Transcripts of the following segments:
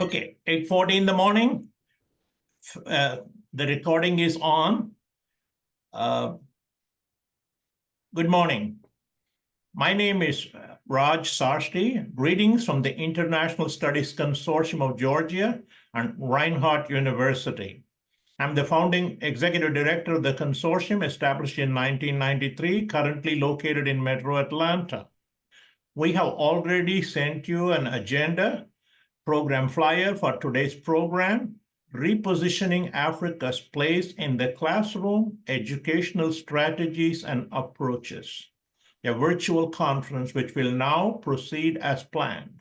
Okay, 8:40 in the morning. The recording is on. Good morning. My name is Raj Sarsti. Greetings from the International Studies Consortium of Georgia and Reinhardt University. I'm the founding executive director of the consortium established in 1993, currently located in Metro Atlanta. We have already sent you an agenda program flyer for today's program, Repositioning Africa's Place in the Classroom, Educational Strategies and Approaches, a virtual conference which will now proceed as planned.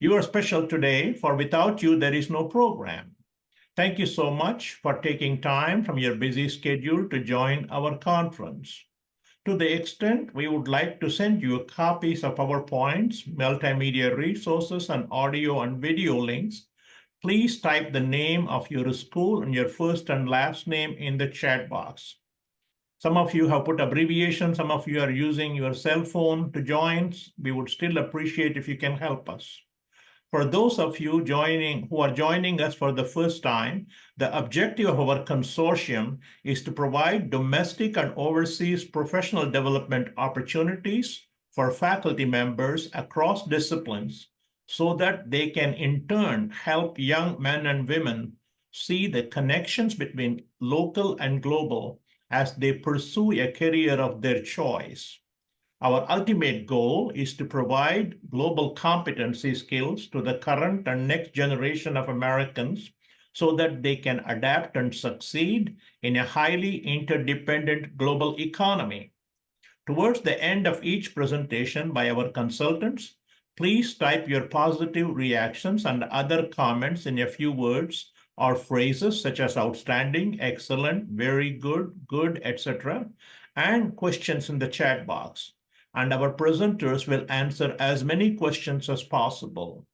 You are special today, for without you, there is no program. Thank you so much for taking time from your busy schedule to join our conference. To the extent we would like to send you copies of PowerPoints, multimedia resources, and audio and video links, please type the name of your school and your first and last name in the chat box. Some of you have put abbreviations, some of you are using your cell phone to join. We would still appreciate if you can help us. For those of you who are joining us for the first time, the objective of our consortium is to provide domestic and overseas professional development opportunities for faculty members across disciplines so that they can in turn help young men and women see the connections between local and global as they pursue a career of their choice. Our ultimate goal is to provide global competency skills to the current and next generation of Americans so that they can adapt and succeed in a highly interdependent global economy. Towards the end of each presentation by our consultants, please type your positive reactions and other comments in a few words or phrases such as outstanding, excellent, very good, etc., and questions in the chat box. And our presenters will answer as many questions as possible.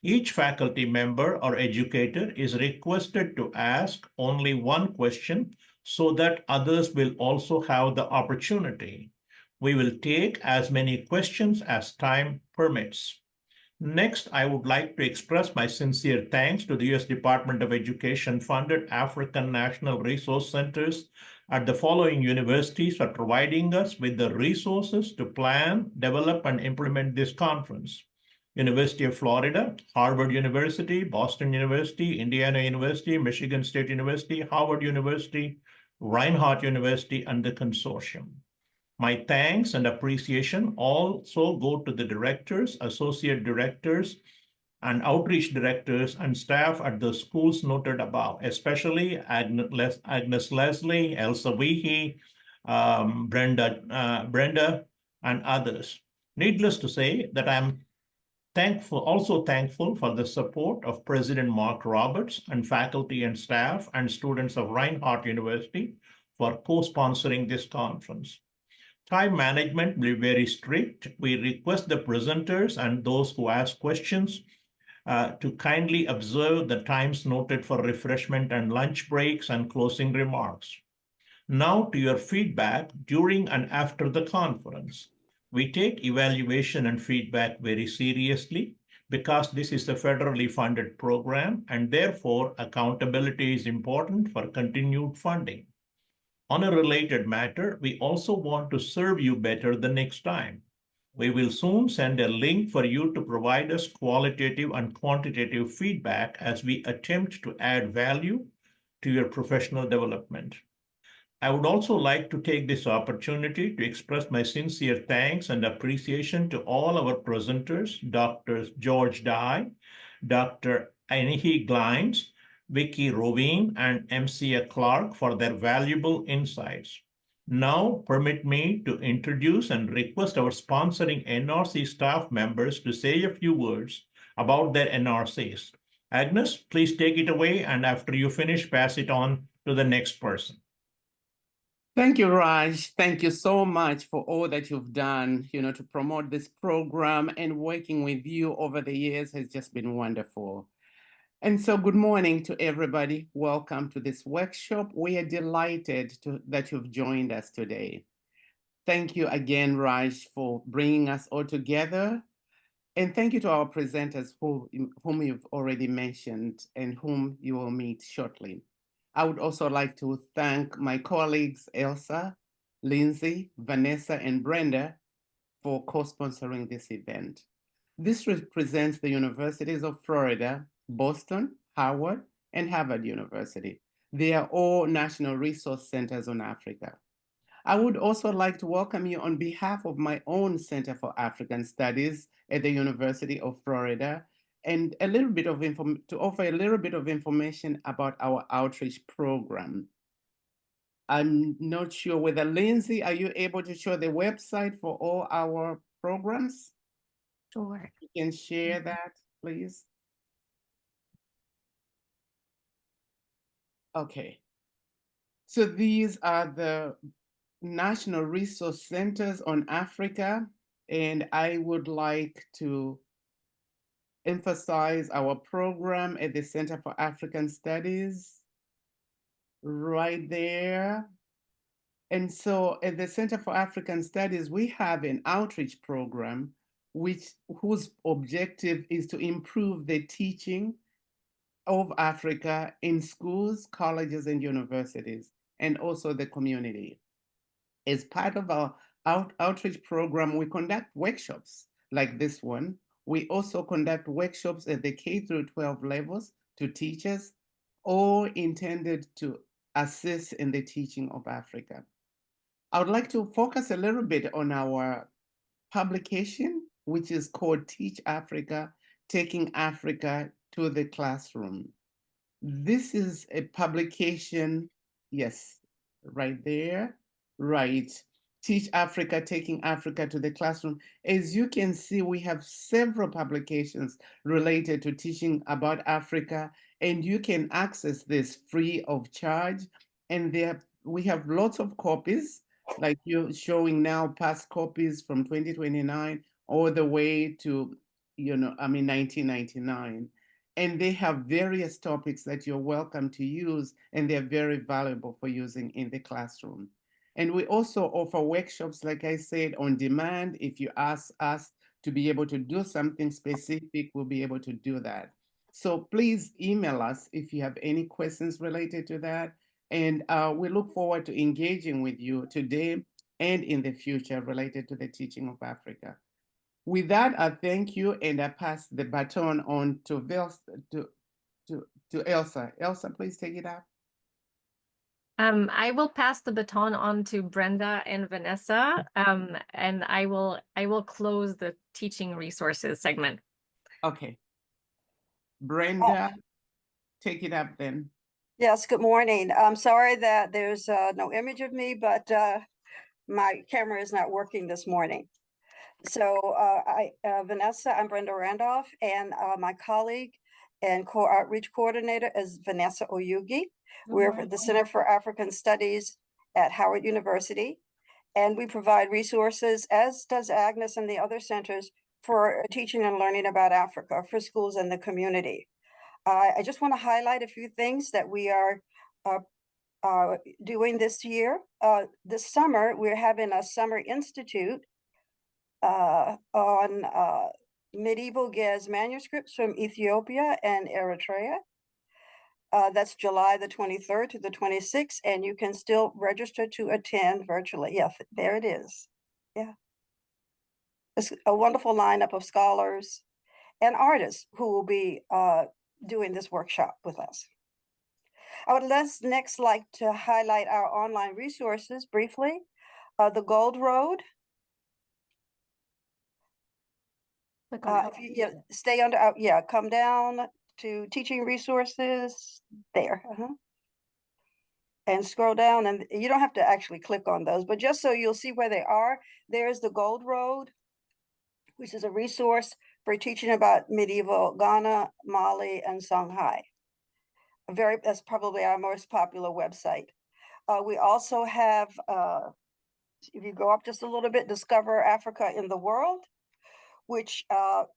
Each faculty member or educator is requested to ask only one question so that others will also have the opportunity. We will take as many questions as time permits. Next, I would like to express my sincere thanks to the U.S. Department of Education-funded African National Resource Centers at the following universities for providing us with the resources to plan, develop, and implement this conference: University of Florida, Harvard University, Boston University, Indiana University, Michigan State University, Howard University, Reinhardt University, and the consortium. My thanks and appreciation also go to the directors, associate directors, and outreach directors and staff at the schools noted above, especially Agnes Leslie, Elsa Wehe, Brenda, and others. Needless to say that I'm also thankful for the support of President Mark Roberts and faculty and staff and students of Reinhardt University for co-sponsoring this conference. Time management will be very strict. We request the presenters and those who ask questions to kindly observe the times noted for refreshment and lunch breaks and closing remarks. Now to your feedback during and after the conference. We take evaluation and feedback very seriously because this is a federally funded program and therefore accountability is important for continued funding. On a related matter, we also want to serve you better the next time. We will soon send a link for you to provide us qualitative and quantitative feedback as we attempt to add value to your professional development. I would also like to take this opportunity to express my sincere thanks and appreciation to all our presenters, Dr. JS Dei, Dr. Anihi Glines, Vicky Rovine, and MCA Clark for their valuable insights. Now, permit me to introduce and request our sponsoring NRC staff members to say a few words about their NRCs. Agnes, please take it away, and after you finish, pass it on to the next person. Thank you, Raj. Thank you so much for all that you've done, to promote this program, and working with you over the years has just been wonderful. And so good morning to everybody. Welcome to this workshop. We are delighted that you've joined us today. Thank you again, Raj, for bringing us all together. And thank you to our presenters whom you've already mentioned and whom you will meet shortly. I would also like to thank my colleagues, Elsa, Lindsay, Vanessa, and Brenda for co-sponsoring this event. This represents the universities of Florida, Boston, Howard, and Harvard University. They are all national resource centers on Africa. I would also like to welcome you on behalf of my own Center for African Studies at the University of Florida, and to offer a little bit of information about our outreach program. I'm not sure whether, Lindsay, are you able to show the website for all our programs? Sure. You can share that, please. Okay. So these are the National Resource Centers on Africa, and I would like to emphasize our program at the Center for African Studies right there. And so at the Center for African Studies, we have an outreach program whose objective is to improve the teaching of Africa in schools, colleges, and universities, and also the community. As part of our outreach program, we conduct workshops like this one. We also conduct workshops at the K through 12 levels to teachers, all intended to assist in the teaching of Africa. I would like to focus a little bit on our publication, which is called Teach Africa, Taking Africa to the Classroom. This is a publication, yes, right there, right. Teach Africa, Taking Africa to the Classroom. As you can see, we have several publications related to teaching about Africa, and you can access this free of charge. And we have lots of copies, like you're showing now, past copies from 2029 all the way to, 1999. And they have various topics that you're welcome to use, and they're very valuable for using in the classroom. And we also offer workshops, like I said, on demand. If you ask us to be able to do something specific, we'll be able to do that. So please email us if you have any questions related to that. And we look forward to engaging with you today and in the future related to the teaching of Africa. With that, I thank you, and I pass the baton on to Elsa. Elsa, please take it up. I will pass the baton on to Brenda and Vanessa, and I will close the teaching resources segment. Okay. Brenda, take it up then. Yes, good morning. I'm sorry that there's no image of me, but my camera is not working this morning. So Vanessa, I'm Brenda Randolph, and my colleague and co-outreach coordinator is Vanessa Oyugi. We're at the Center for African Studies at Howard University, and we provide resources, as does Agnes and the other centers, for teaching and learning about Africa for schools and the community. I just want to highlight a few things that we are doing this year. This summer, we're having a summer institute on medieval Gez manuscripts from Ethiopia and Eritrea. That's July the 23rd to the 26th, and you can still register to attend virtually. Yeah, there it is. Yeah. It's a wonderful lineup of scholars and artists who will be doing this workshop with us. I would next like to highlight our online resources briefly. The Gold Road. If you stay under, come down to teaching resources there. And scroll down, and you don't have to actually click on those, but just so you'll see where they are, there's the Gold Road, which is a resource for teaching about medieval Ghana, Mali, and Songhai. That's probably our most popular website. We also have, if you go up just a little bit, Discover Africa in the World, which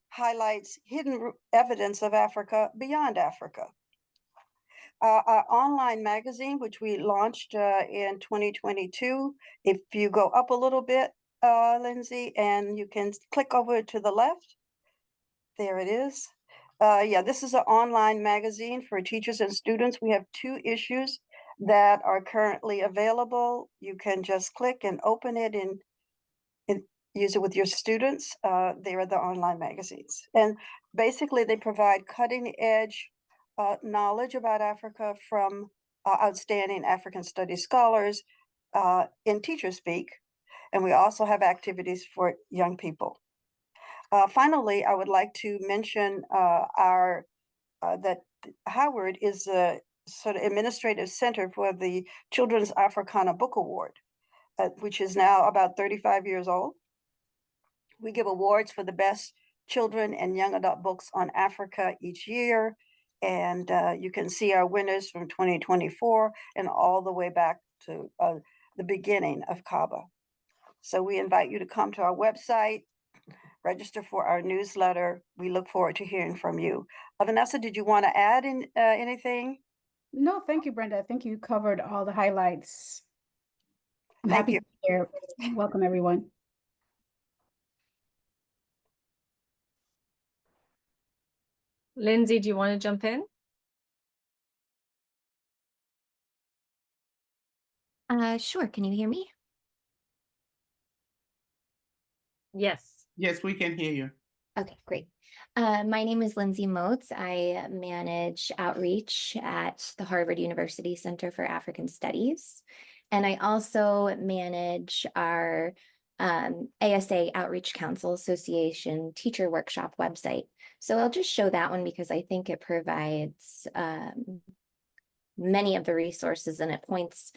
highlights hidden evidence of Africa beyond Africa. Our online magazine, which we launched in 2022, if you go up a little bit, Lindsay, and you can click over to the left, There it is. Yeah, this is an online magazine for teachers and students. We have 2 issues that are currently available. You can just click and open it and use it with your students. They are the online magazines. And basically they provide cutting edge knowledge about Africa from outstanding African studies scholars in teacher speak. And we also have activities for young people. Finally, I would like to mention that Howard is a sort of administrative center for the Children's Africana Book Award, which is now about 35 years old. We give awards for the best children and young adult books on Africa each year. And you can see our winners from 2024 and all the way back to the beginning of CABA. So we invite you to come to our website, register for our newsletter. We look forward to hearing from you. Vanessa, did you want to add anything? No, thank you, Brenda. I think you covered all the highlights. I'm Thank happy you. to be here. Welcome, everyone. Lindsay, do you want to jump in? Sure. Can you hear me? Yes. Yes, we can hear you. Okay, great. My name is Lindsay Motes. I manage outreach at the Harvard University Center for African Studies. And I also manage our ASA Outreach Council Association Teacher Workshop website. So I'll just show that one because I think it provides many of the resources and it points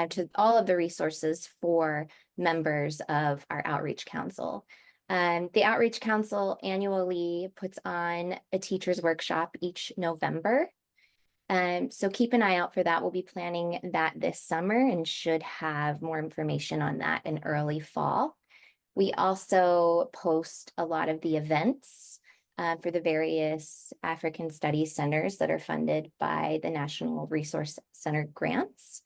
to all of the resources for members of our Outreach Council. The Outreach Council annually puts on a teacher's workshop each November. So keep an eye out for that. We'll be planning that this summer and should have more information on that in early fall. We also post a lot of the events for the various African Studies centers that are funded by the National Resource Center grants.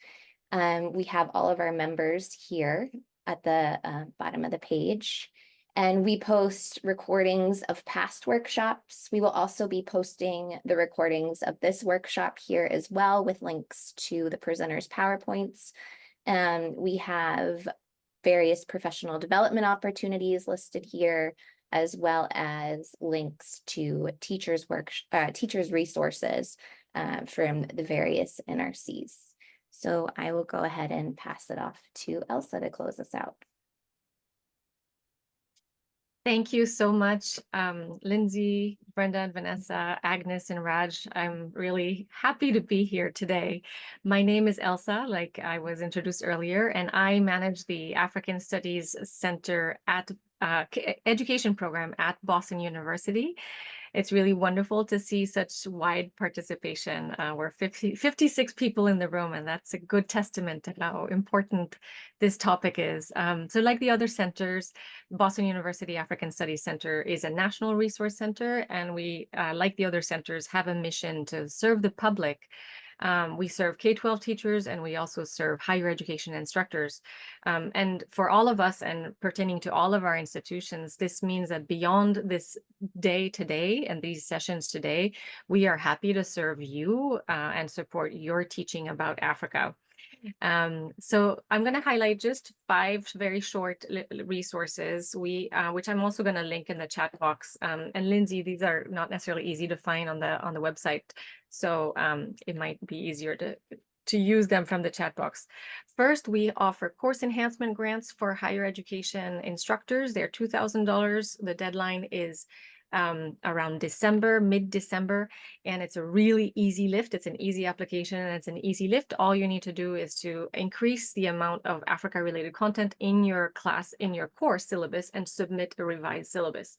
We have all of our members here at the bottom of the page. And we post recordings of past workshops. We will also be posting the recordings of this workshop here as well with links to the presenters' PowerPoints. We have various professional development opportunities listed here, as well as links to teachers' resources from the various NRCs. So I will go ahead and pass it off to Elsa to close us out. Thank you so much, Lindsay, Brenda, and Vanessa, Agnes, and Raj. I'm really happy to be here today. My name is Elsa, like I was introduced earlier, and I manage the African Studies Center at education program at Boston University. It's really wonderful to see such wide participation. We're 56 people in the room, and that's a good testament to how important this topic is. So like the other centers, Boston University African Studies Center is a national resource center, and we, like the other centers, have a mission to serve the public. We serve K-12 teachers, and we also serve higher education instructors. And for all of us and pertaining to all of our institutions, this means that beyond this day today and these sessions today, we are happy to serve you and support your teaching about Africa. So I'm going to highlight just 5 very short resources, which I'm also going to link in the chat box. And Lindsay, these are not necessarily easy to find on the website, so it might be easier to use them from the chat box. First, we offer course enhancement grants for higher education instructors. They're $2,000. The deadline is around December, mid-December, and it's a really easy lift. It's an easy application and it's an easy lift. All you need to do is to increase the amount of Africa-related content in your class, in your course syllabus, and submit a revised syllabus.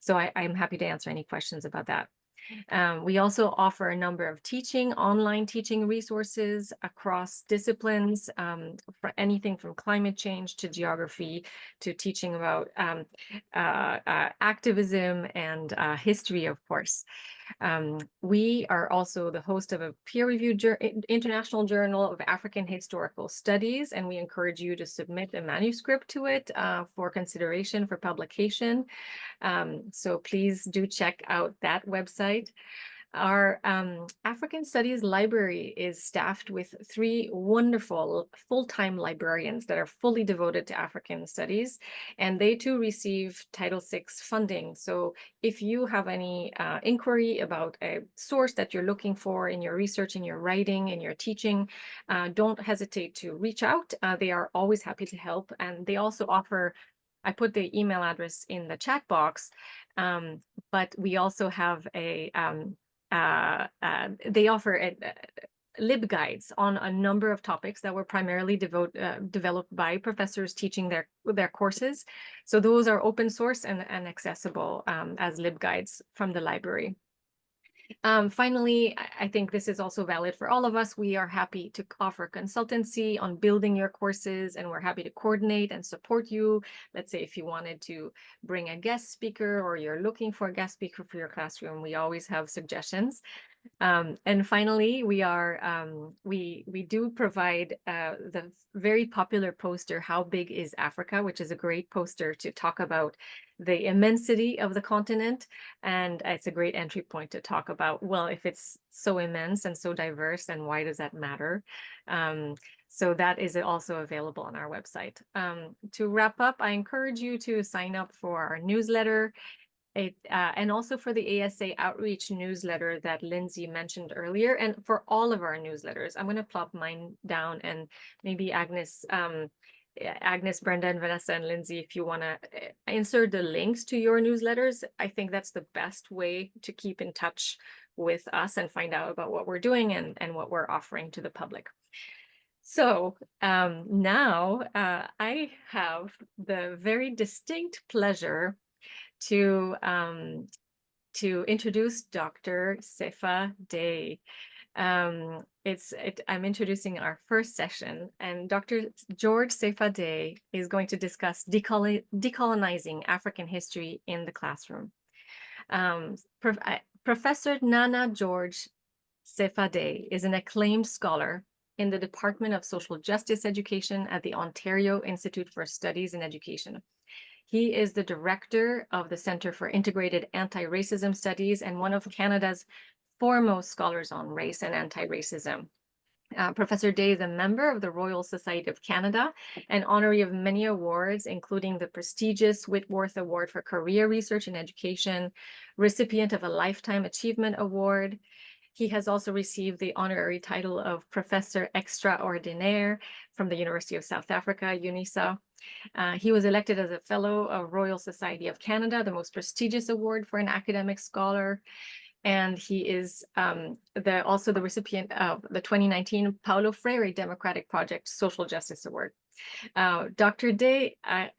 So I'm happy to answer any questions about that. We also offer a number of online teaching resources across disciplines, for anything from climate change to geography to teaching about activism and history, of course. We are also the host of a peer-reviewed international journal of African historical studies, and we encourage you to submit a manuscript to it for consideration for publication. So please do check out that website. Our African Studies Library is staffed with 3 wonderful full-time librarians that are fully devoted to African studies, and they too receive Title VI funding. So if you have any inquiry about a source that you're looking for in your research, in your writing, in your teaching, don't hesitate to reach out. They are always happy to help, and they also offer, I put the email address in the chat box, but we also have a they offer LibGuides on a number of topics that were primarily developed by professors teaching their courses. So those are open source and accessible as LibGuides from the library. Finally, I think this is also valid for all of us. We are happy to offer consultancy on building your courses, and we're happy to coordinate and support you. Let's say if you wanted to bring a guest speaker or you're looking for a guest speaker for your classroom, we always have suggestions. And finally, we do provide the very popular poster, How Big is Africa?, which is a great poster to talk about the immensity of the continent. And it's a great entry point to talk about, well, if it's so immense and so diverse, then why does that matter? So that is also available on our website. To wrap up, I encourage you to sign up for our newsletter. And also for the ASA outreach newsletter that Lindsay mentioned earlier, and for all of our newsletters. I'm going to plop mine down, and maybe Agnes, Brenda, and Vanessa, and Lindsay, if you want to insert the links to your newsletters, I think that's the best way to keep in touch with us and find out about what we're doing and what we're offering to the public. So now I have the very distinct pleasure to introduce Dr. Sefa Dei. I'm introducing our first session, and Dr. George Sefa Dei is going to discuss decolonizing African history in the classroom. Professor Nana George Sefa Dei is an acclaimed scholar in the Department of Social Justice Education at the Ontario Institute for Studies in Education. He is the director of the Center for Integrated Anti-Racism Studies and one of Canada's foremost scholars on race and anti-racism. Professor Dei is a member of the Royal Society of Canada and honoree of many awards, including the prestigious Whitworth Award for Career Research in Education, recipient of a Lifetime Achievement Award. He has also received the honorary title of Professor Extraordinaire from the University of South Africa, UNISA. He was elected as a Fellow of Royal Society of Canada, the most prestigious award for an academic scholar. And he is also the recipient of the 2019 Paulo Freire Democratic Project Social Justice Award. Dr. Dei,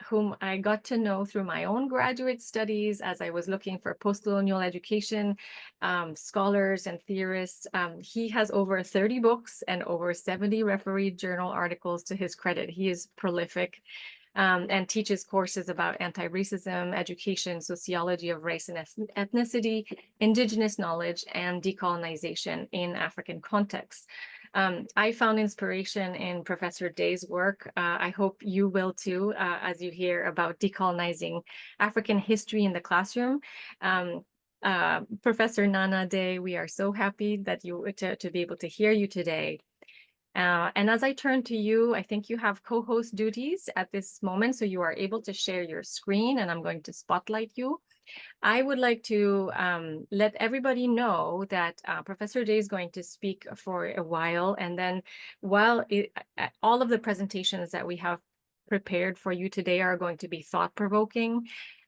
whom I got to know through my own graduate studies as I was looking for post-colonial education scholars and theorists. He has over 30 books and over 70 refereed journal articles to his credit. He is prolific. And teaches courses about anti-racism, education, sociology of race and ethnicity, indigenous knowledge, and decolonization in African contexts. I found inspiration in Professor Dei's work. I hope you will too, as you hear about decolonizing African history in the classroom. Professor Nana Dei, we are so happy that to be able to hear you today. And as I turn to you, I think you have co-host duties at this moment, so you are able to share your screen, and I'm going to spotlight you. I would like to let everybody know that Professor Dei is going to speak for a while, and then while all of the presentations that we have prepared for you today are going to be thought-provoking,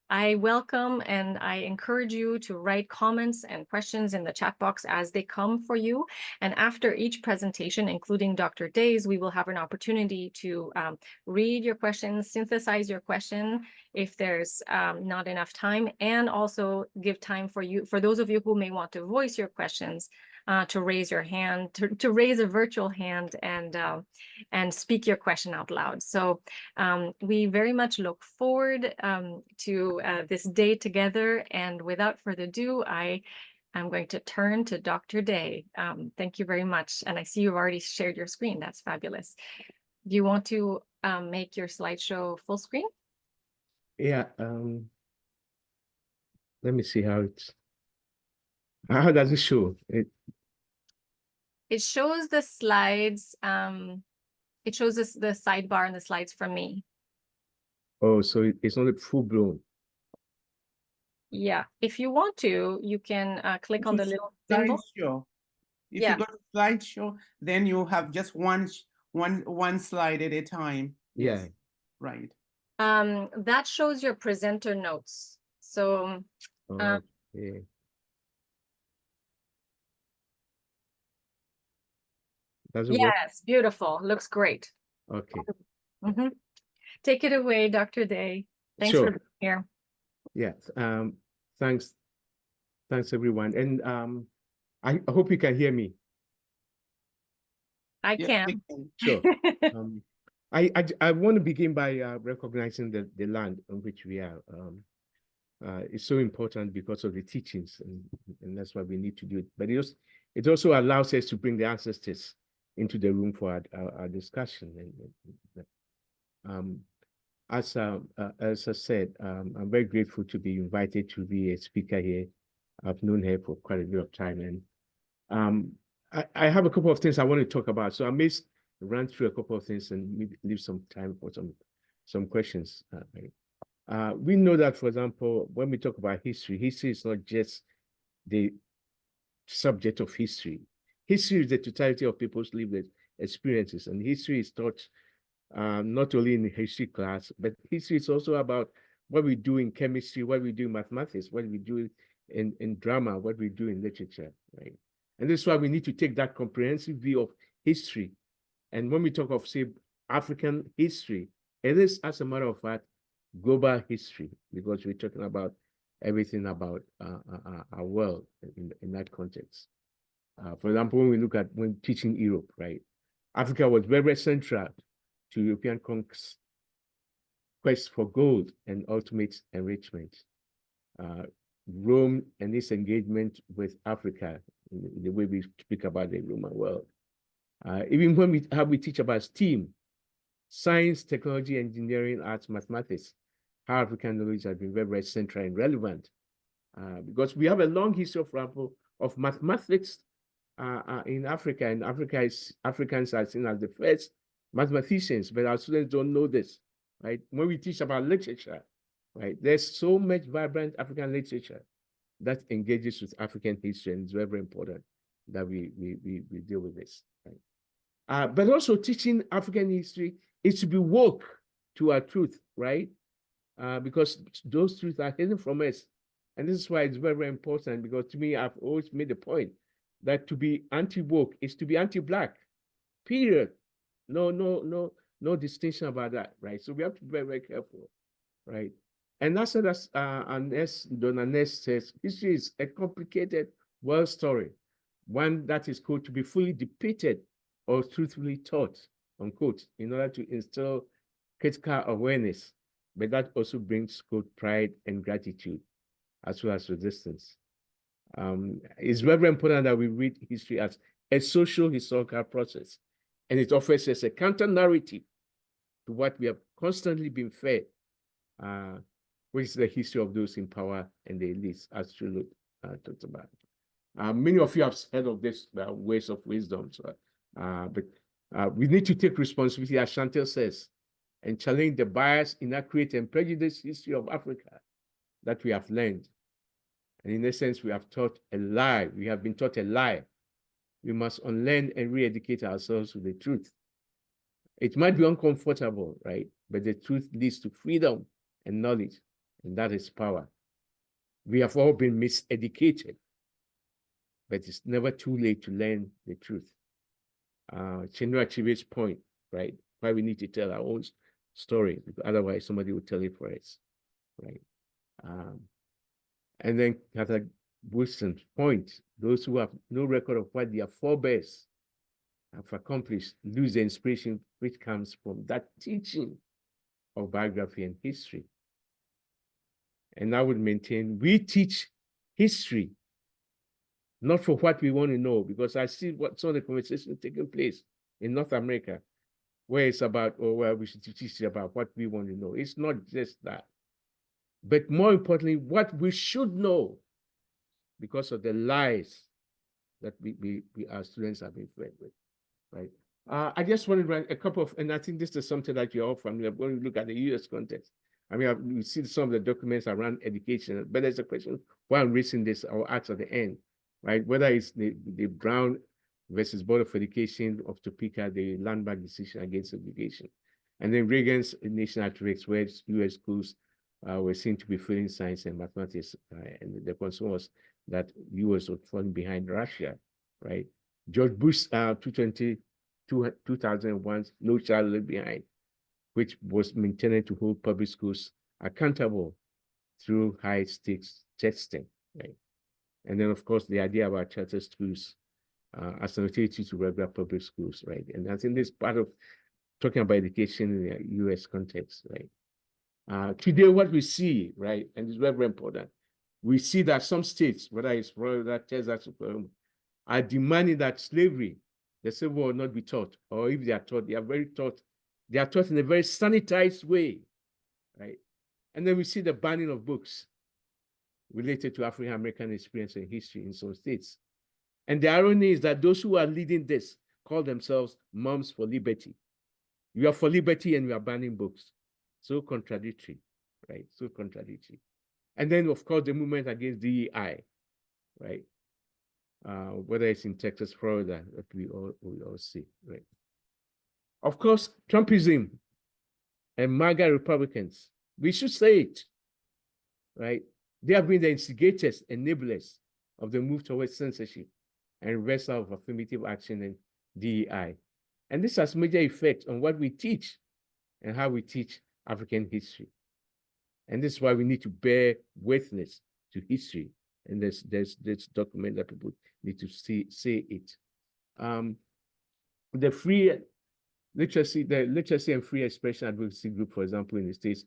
I welcome and I encourage you to write comments and questions in the chat box as they come for you. And after each presentation, including Dr. Dei's, we will have an opportunity to read your questions, synthesize your question if there's not enough time, and also give time for those of you who may want to voice your questions to raise your hand, to raise a virtual hand and speak your question out loud. So we very much look forward to this day together. And without further ado, I I'm going to turn to Dr. Dei. Thank you very much. And I see you've already shared your screen. That's fabulous. Do you want to make your slideshow full screen? Yeah, let me see how does it show? It shows the slides. It shows us the sidebar and the slides from me. Oh, so it's not full blown. Yeah, if you want to, you can click on the little symbol. Slideshow. If Yeah. you go to slideshow, then you have just one slide at a time. Yes. Yeah. Right. That shows your presenter notes. So Okay. Does it work? yes, beautiful. Looks great. Okay. Mhm. Take it away, Dr. Dei. Thanks Sure. for being here. Yes. Thanks everyone. And I hope you can hear me. I Yes, can. we can. Sure. I want to begin by recognizing the land on which we are. It's so important because of the teachings, and that's why we need to do it. But it also allows us to bring the ancestors into the room for our discussion. And as I said, I'm very grateful to be invited to be a speaker here. I've known her for quite a bit of time, and I have a couple of things I want to talk about. So I may run through a couple of things and maybe leave some time for some questions. We know that, for example, when we talk about history is not just the subject of history. History is the totality of people's lived experiences, and history is taught not only in the history class, but history is also about what we do in chemistry, what we do in mathematics, what we do in drama, what we do in literature, right? And this is why we need to take that comprehensive view of history. And when we talk of, say, African history, it is, as a matter of fact, global history, because we're talking about everything about our world in that context. For example, when we look at when teaching Europe, right? Africa was very, very central to European quest for gold and ultimate enrichment. Rome and its engagement with Africa, the way we speak about the Roman world. Even when we teach about STEAM, science, technology, engineering, arts, mathematics, how African knowledge has been very, very central and relevant. Because we have a long history, for example, of mathematics in Africa, and Africans are seen as the first mathematicians, but our students don't know this, right? When we teach about literature, right, there's so much vibrant African literature that engages with African history, and it's very, very important that we deal with this, right? But also teaching African history is to be woke to our truth, right? Because those truths are hidden from us. And this is why it's very, very important, because to me, I've always made the point that to be anti-woke is to be anti-Black, period. No distinction about that, right? So we have to be very, very careful, right? And that's what Donna Ness says, history is a complicated world story, one that is called to be fully depicted or truthfully taught, unquote, in order to instill critical awareness, but that also brings, quote, pride and gratitude, as well as resistance. It's very, very important that we read history as a social historical process, and it offers us a counter narrative to what we have constantly been fed, which is the history of those in power and the elites, as Chulu talked about. Many of you have heard of this ways of wisdom, but we need to take responsibility, as Chantel says, and challenge the bias, inaccurate, and prejudiced history of Africa that we have learned. And in essence, we have taught a lie. We have been taught a lie. We must unlearn and re-educate ourselves with the truth. It might be uncomfortable, right? But the truth leads to freedom and knowledge, and that is power. We have all been miseducated, but it's never too late to learn the truth. Chinua Achebe's point, right? Why we need to tell our own story, because otherwise somebody will tell it for us, right? And then Kata Wilson's point, those who have no record of what their forebears have accomplished lose the inspiration which comes from that teaching of biography and history. And I would maintain we teach history not for what we want to know, because I see what some of the conversations taking place in North America, where it's about, oh, well, we should teach about what we want to know. It's not just that. But more importantly, what we should know because of the lies that our students have been fed with, right? I just wanted to write a couple of, and I think this is something that you're all familiar with when we look at the US context. I mean, we see some of the documents around education, but there's a question why I'm raising this, I'll ask at the end, right? Whether it's the Brown versus Board of Education of Topeka, the landmark decision against segregation. And then Reagan's nation at risk, where US schools were seen to be failing science and mathematics. And the concern was that US was falling behind Russia, right? George Bush, 2001, No Child Left Behind, which was intended to hold public schools accountable through high stakes testing, right? And then, of course, the idea about charter schools as an alternative to regular public schools, right? And I think this is part of talking about education in the US context, right? Today, what we see, right, and it's very, very important, we see that some states, whether it's Florida, Texas, are demanding that slavery, the Civil War, not be taught, or if they are taught, they are taught in a very sanitized way, right? And then we see the banning of books related to African American experience and history in some states. And the irony is that those who are leading this call themselves Moms for Liberty. You are for liberty and you are banning books. So contradictory, right? So contradictory. And then, of course, the movement against DEI, right? Whether it's in Texas, Florida, that we all see, right? Of course, Trumpism and MAGA Republicans, we should say it, right? They have been the instigators, enablers of the move towards censorship and reversal of affirmative action and DEI. And this has major effect on what we teach and how we teach African history. And this is why we need to bear witness to history. And there's this document that people need to say it. The Literacy and Free Expression Advocacy Group, for example, in the States,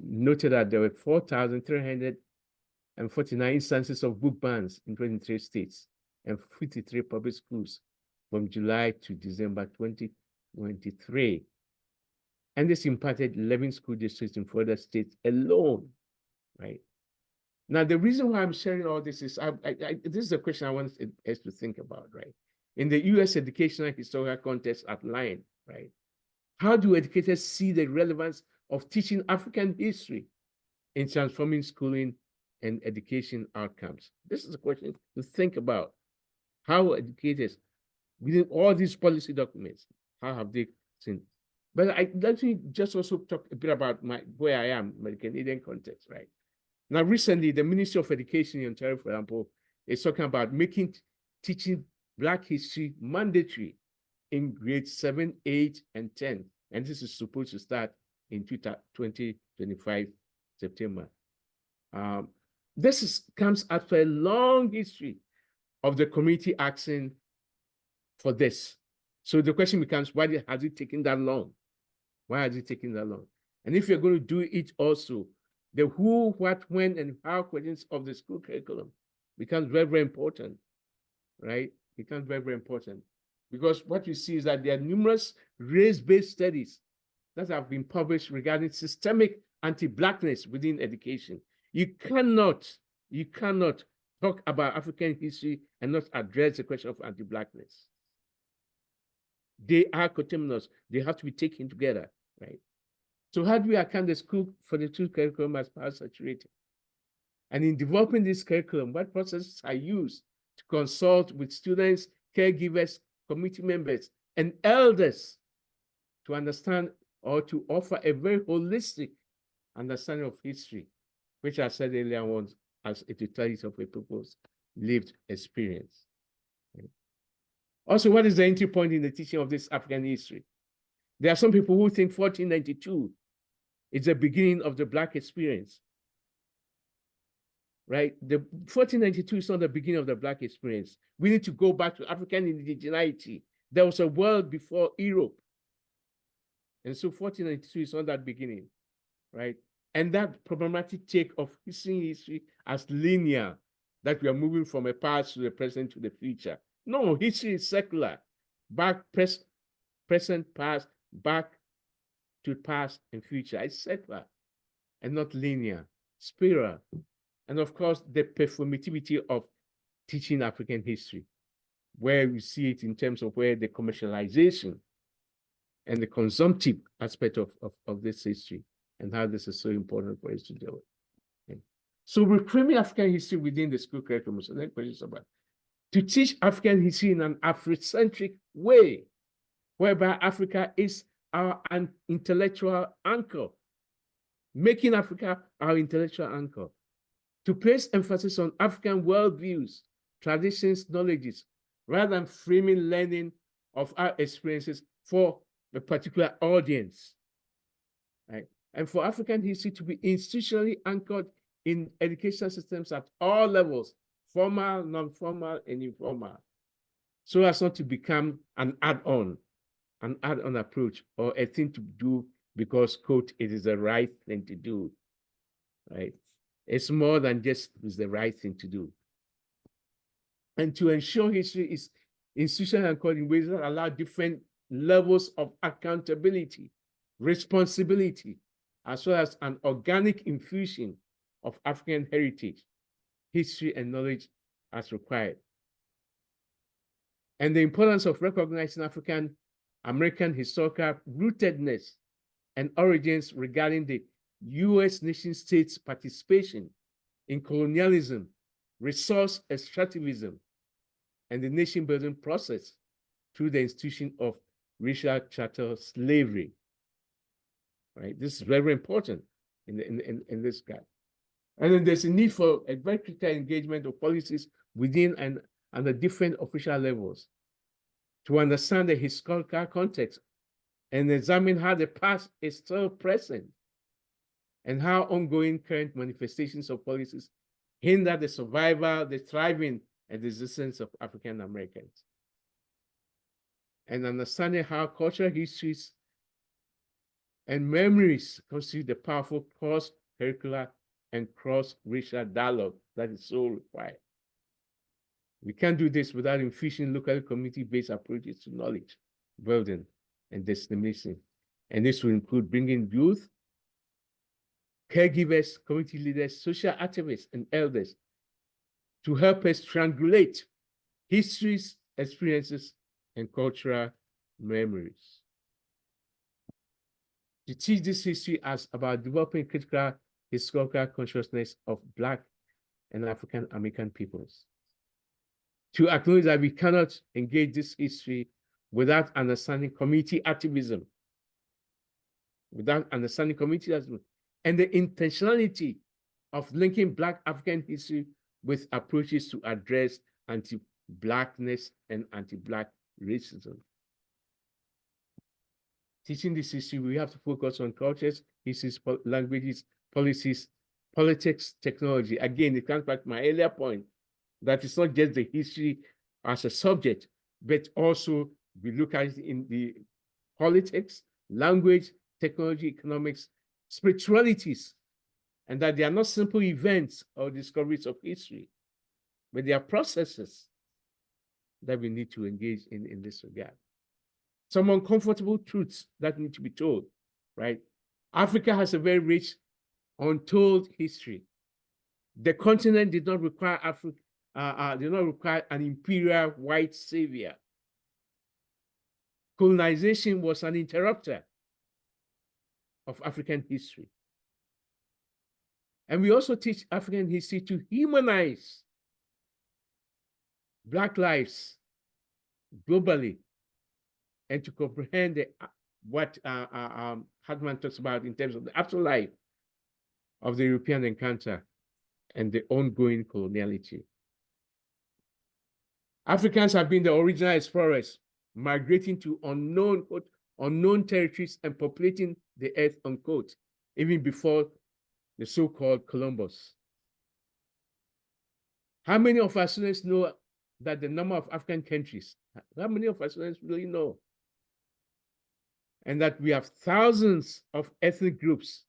noted that there were 4,349 instances of book bans in 23 states and 53 public schools from July to December 2023. And this impacted 11 school districts in Florida states alone, right? Now, the reason why I'm sharing all this is, this is a question I want us to think about, right? In the US educational historical context at line, right? How do educators see the relevance of teaching African history in transforming schooling and education outcomes? This is a question to think about. How educators, within all these policy documents, how have they seen? But let me just also talk a bit about where I am, my Canadian context, right? Now, recently, the Ministry of Education in Ontario, for example, is talking about making teaching Black history mandatory in grades 7, 8, and 10. And this is supposed to start in 2025, September. This comes after a long history of the community asking for this. So the question becomes, why has it taken that long? Why has it taken that long? And if you're going to do it also, the who, what, when, and how questions of the school curriculum becomes very, very important, right? Becomes very, very important. Because what you see is that there are numerous race-based studies that have been published regarding systemic anti-Blackness within education. You cannot talk about African history and not address the question of anti-Blackness. They are coterminous. They have to be taken together, right? So how do we account the school for the two curriculum as power saturated? And in developing this curriculum, what processes are used to consult with students, caregivers, committee members, and elders to understand or to offer a very holistic understanding of history, which I said earlier on as a totality of a people's lived experience. Also, what is the entry point in the teaching of this African history? There are some people who think 1492 is the beginning of the Black experience, right? The 1492 is not the beginning of the Black experience. We need to go back to African indigeneity. There was a world before Europe. And so 1492 is not that beginning, right? And that problematic take of history as linear that we are moving from a past to the present to the future. No, history is secular. Back, present, past, back to past and future. It's secular and not linear, spiral. And of course, the performativity of teaching African history, where we see it in terms of where the commercialization and the consumptive aspect of this history and how this is so important for us to deal with. Okay. So reframing African history within the school curriculum. So the question is about to teach African history in an Afrocentric way, whereby Africa is our intellectual anchor, making Africa our intellectual anchor, to place emphasis on African worldviews, traditions, knowledges, rather than framing learning of our experiences for a particular audience, right? And for African history to be institutionally anchored in educational systems at all levels, formal, non-formal, and informal, so as not to become an add-on approach or a thing to do because, quote, it is the right thing to do, right? It's more than just it's the right thing to do. And to ensure history is institutional anchored in ways that allow different levels of accountability, responsibility, as well as an organic infusion of African heritage, history, and knowledge as required. And the importance of recognizing African American historical rootedness and origins regarding the U.S. nation state's participation in colonialism, resource extractivism, and the nation-building process through the institution of racial chattel slavery. Right? This is very important in this guide. And then there's a need for a very critical engagement of policies within and the different official levels to understand the historical context and examine how the past is still present and how ongoing current manifestations of policies hinder the survival, the thriving, and the existence of African Americans. And understanding how cultural histories and memories constitute the powerful cross-curricular and cross-racial dialogue that is so required. We can't do this without infusing local community-based approaches to knowledge building and dissemination. And this will include bringing youth, caregivers, community leaders, social activists, and elders to help us triangulate histories, experiences, and cultural memories. To teach this history as about developing critical historical consciousness of Black and African American peoples. To acknowledge that we cannot engage this history without understanding community activism, and the intentionality of linking Black African history with approaches to address anti-Blackness and anti-Black racism. Teaching this history, we have to focus on cultures, histories, languages, policies, politics, technology. Again, it comes back to my earlier point that it's not just the history as a subject, but also we look at it in the politics, language, technology, economics, spiritualities, and that they are not simple events or discoveries of history, but they are processes that we need to engage in this regard. Some uncomfortable truths that need to be told, right? Africa has a very rich, untold history. The continent did not require an imperial white savior. Colonization was an interrupter of African history. And we also teach African history to humanize Black lives globally and to comprehend what Hartman talks about in terms of the afterlife of the European encounter and the ongoing coloniality. Africans have been the original explorers, migrating to unknown territories and populating the earth, unquote, even before the so-called Columbus. How many of our students know that the number of African countries, how many of our students really know? And that we have thousands of ethnic groups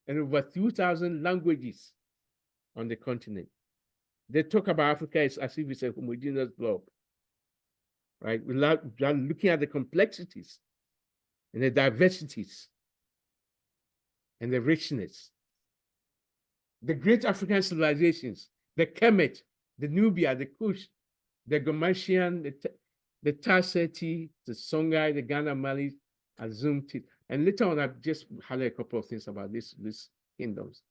and over 2,000 languages on the continent. they talk about Africa as if it's a homogeneous blob, right? Without looking at the complexities and the diversities and the richness. The great African civilizations, the Kemet, the Nubia, the Kush, the Gomatian, the Tarseti, the Songhai, the Ghana Mali, Azumti. And later on, I've just highlighted a couple of things about these kingdoms.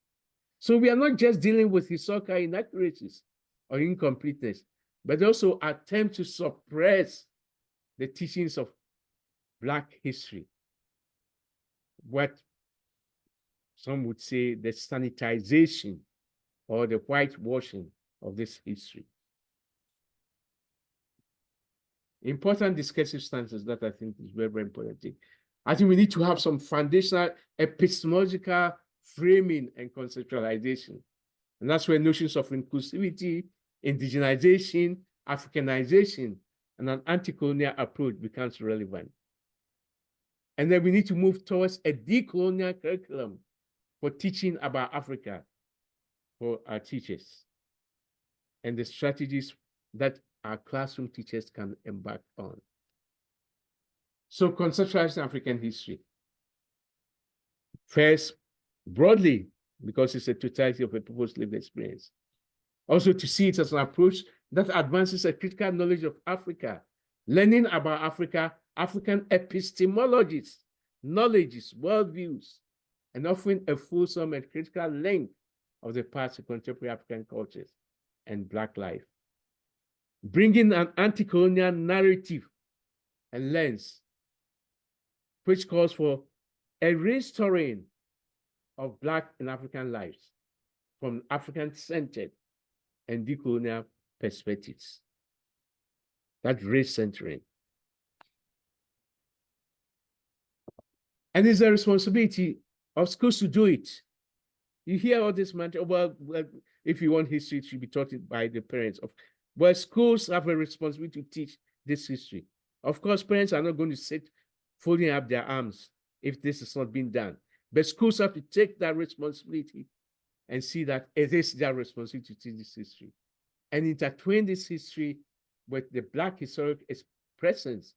So we are not just dealing with historical inaccuracies or incompleteness, but also attempt to suppress the teachings of Black history. What some would say the sanitization or the whitewashing of this history. Important discursive stances that I think is very, very important. I think we need to have some foundational epistemological framing and conceptualization. And that's where notions of inclusivity, indigenization, Africanization, and an anti-colonial approach becomes relevant. And then we need to move towards a decolonial curriculum for teaching about Africa for our teachers and the strategies that our classroom teachers can embark on. So conceptualizing African history. First, broadly, because it's a totality of a people's lived experience. Also to see it as an approach that advances a critical knowledge of Africa, learning about Africa, African epistemologies, knowledges, worldviews, and offering a fulsome and critical link of the past to contemporary African cultures and Black life. Bringing an anti-colonial narrative and lens, which calls for a restoring of Black and African lives from African-centered and decolonial perspectives. That race centering. And it's a responsibility of schools to do it. You hear all this mantra, well, if you want history, it should be taught by the parents. Well, schools have a responsibility to teach this history. Of course, parents are not going to sit folding up their arms if this is not being done. But schools have to take that responsibility and see that it is their responsibility to teach this history. And intertwine this history with the Black historic presence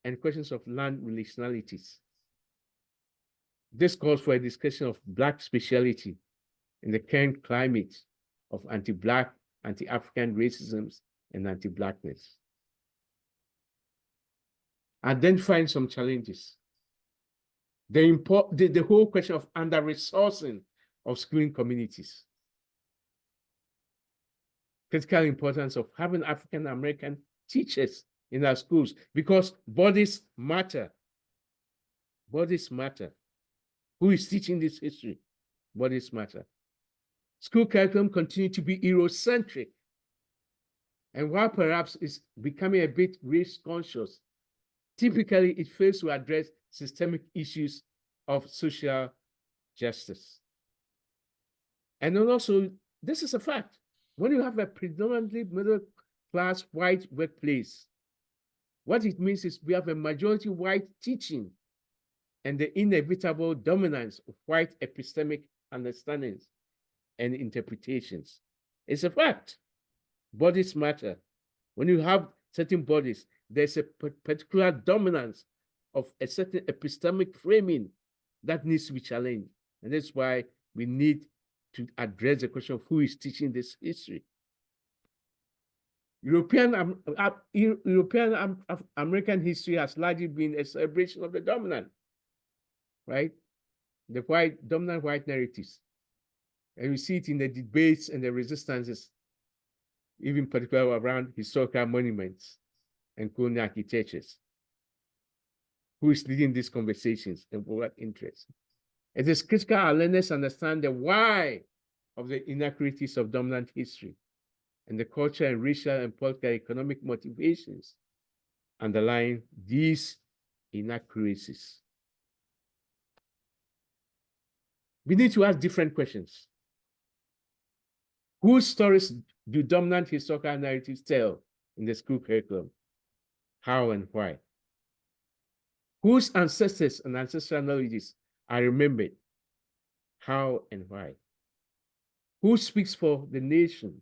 and questions of land relationalities. This calls for a discussion of Black speciality in the current climate of anti-Black, anti-African racisms and anti-Blackness. Identifying some challenges. The whole question of under-resourcing of schooling communities. Critical importance of having African-American teachers in our schools because bodies matter. Bodies matter. Who is teaching this history? Bodies matter. School curriculum continue to be Eurocentric. And while perhaps it's becoming a bit race conscious, typically it fails to address systemic issues of social justice. And then also, this is a fact. When you have a predominantly middle-class white workplace, what it means is we have a majority white teaching and the inevitable dominance of white epistemic understandings and interpretations. It's a fact. Bodies matter. When you have certain bodies, there's a particular dominance of a certain epistemic framing that needs to be challenged. And that's why we need to address the question of who is teaching this history. European American history has largely been a celebration of the dominant, right? The dominant white narratives. And we see it in the debates and the resistances, even particularly around historical monuments and colonial architectures. Who is leading these conversations and for what interest? It is critical awareness to understand the why of the inaccuracies of dominant history and the cultural and racial and political economic motivations underlying these inaccuracies. We need to ask different questions. Whose stories do dominant historical narratives tell in the school curriculum? How and why? Whose ancestors and ancestral knowledges are remembered? How and why? Who speaks for the nation?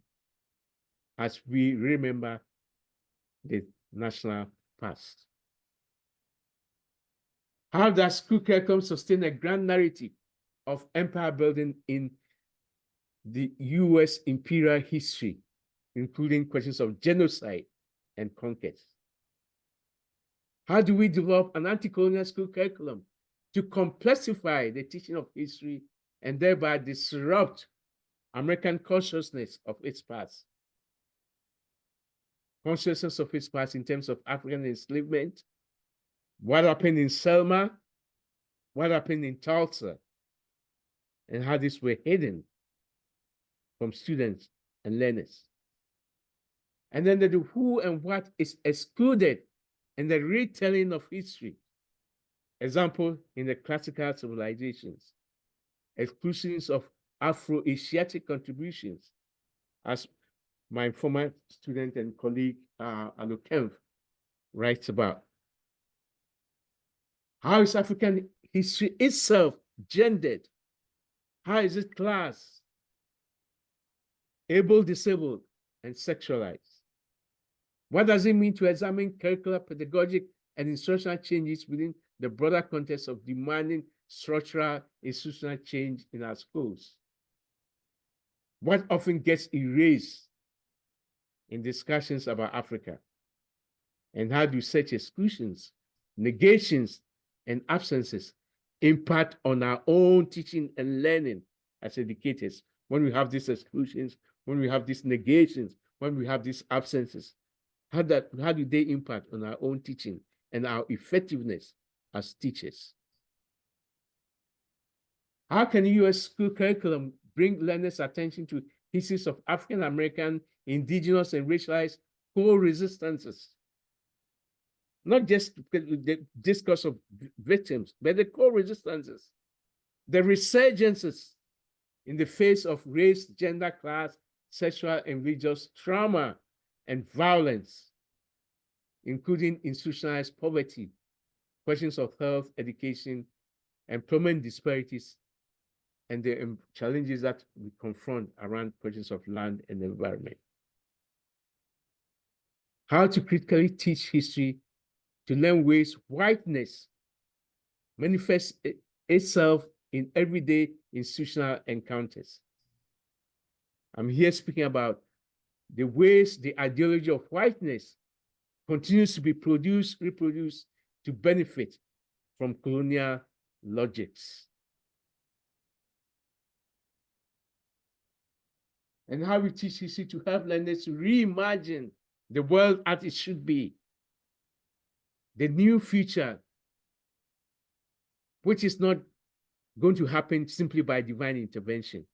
as we remember the national past. How does school curriculum sustain a grand narrative of empire building in the US imperial history, including questions of genocide and conquest? How do we develop an anti-colonial school curriculum to complexify the teaching of history and thereby disrupt American consciousness of its past? Consciousness of its past in terms of African enslavement, what happened in Selma, what happened in Tulsa, and how these were hidden from students and learners. And then the who and what is excluded in the retelling of history. Example, in the classical civilizations, exclusions of Afro-Asiatic contributions, as my former student and colleague, Alo Kempf, writes about. How is African history itself gendered? How is it class, able, disabled, and sexualized? What does it mean to examine curricular, pedagogic, and instructional changes within the broader context of demanding structural, institutional change in our schools? What often gets erased in discussions about Africa? And how do such exclusions, negations, and absences impact on our own teaching and learning as educators when we have these exclusions, when we have these negations, when we have these absences? How do they impact on our own teaching and our effectiveness as teachers? How can U.S. school curriculum bring learners' attention to histories of African American, indigenous, and racialized co-resistances? Not just the discourse of victims, but the co-resistances, the resurgences in the face of race, gender, class, sexual, and religious trauma and violence, including institutionalized poverty, questions of health, education, employment disparities, and the challenges that we confront around questions of land and environment. How to critically teach history to learn ways whiteness manifests itself in everyday institutional encounters. I'm here speaking about the ways the ideology of whiteness continues to be produced, reproduced to benefit from colonial logics. And how we teach history to help learners to reimagine the world as it should be. The new future, which is not going to happen simply by divine intervention,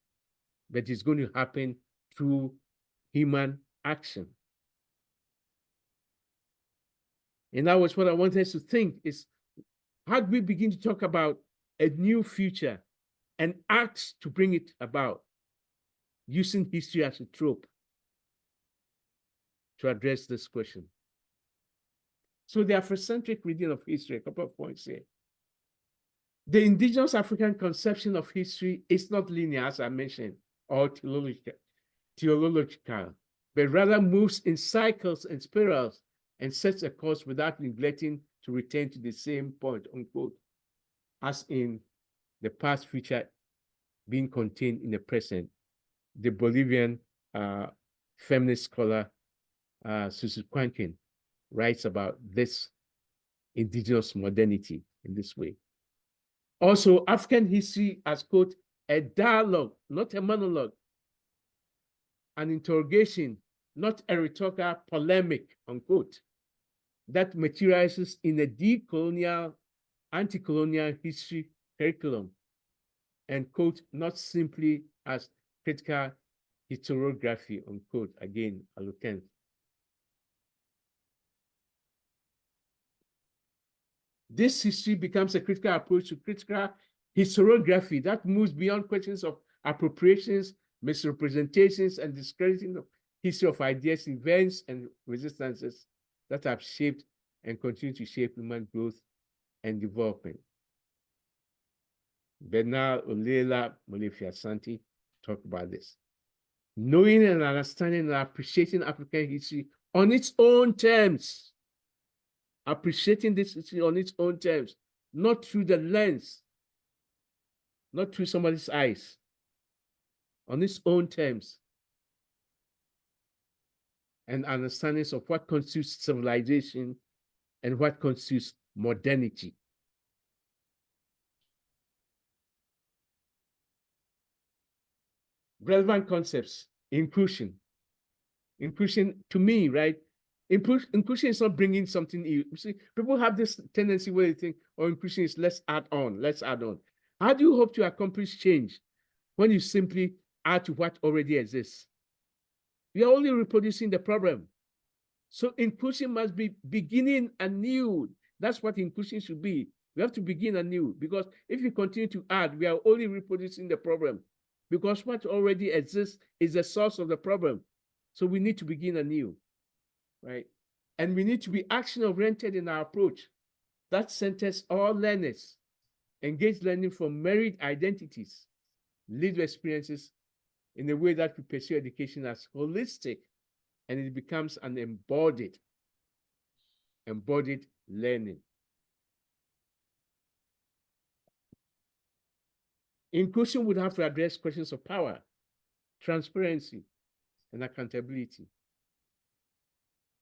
but it's going to happen through human action. And that was what I wanted us to think is, how do we begin to talk about a new future and act to bring it about, using history as a trope to address this question? So the Afrocentric reading of history, a couple of points here. The indigenous African conception of history is not linear, as I mentioned, or theological, but rather moves in cycles and spirals and sets a course without neglecting to return to the same point, unquote, as in the past, future being contained in the present. The Bolivian feminist scholar Susu Quanquin writes about this indigenous modernity in this way. Also, African history as, quote, a dialogue, not a monologue, an interrogation, not a rhetorical polemic, unquote, that materializes in a decolonial, anti-colonial history curriculum, and, quote, not simply as critical historiography, unquote, again, Alo Kempf. This history becomes a critical approach to critical historiography that moves beyond questions of appropriations, misrepresentations, and discrediting the history of ideas, events, and resistances that have shaped and continue to shape human growth and development. Bernard Olela Molefi-Asante talked about this. knowing and understanding and appreciating African history on its own terms. Appreciating this history on its own terms, not through the lens, not through somebody's eyes, on its own terms. And understandings of what constitutes civilization and what constitutes modernity. Relevant concepts, inclusion. Inclusion, to me, right? Inclusion is not bringing something new. You see, people have this tendency where they think, oh, inclusion is let's add on, let's add on. How do you hope to accomplish change when you simply add to what already exists? We are only reproducing the problem. So inclusion must be beginning anew. That's what inclusion should be. We have to begin anew, because if you continue to add, we are only reproducing the problem, because what already exists is the source of the problem. So we need to begin anew, right? And we need to be action-oriented in our approach. That centers all learners, engage learning from varied identities, lived experiences in a way that we pursue education as holistic, and it becomes an embodied learning. Inclusion would have to address questions of power, transparency, and accountability.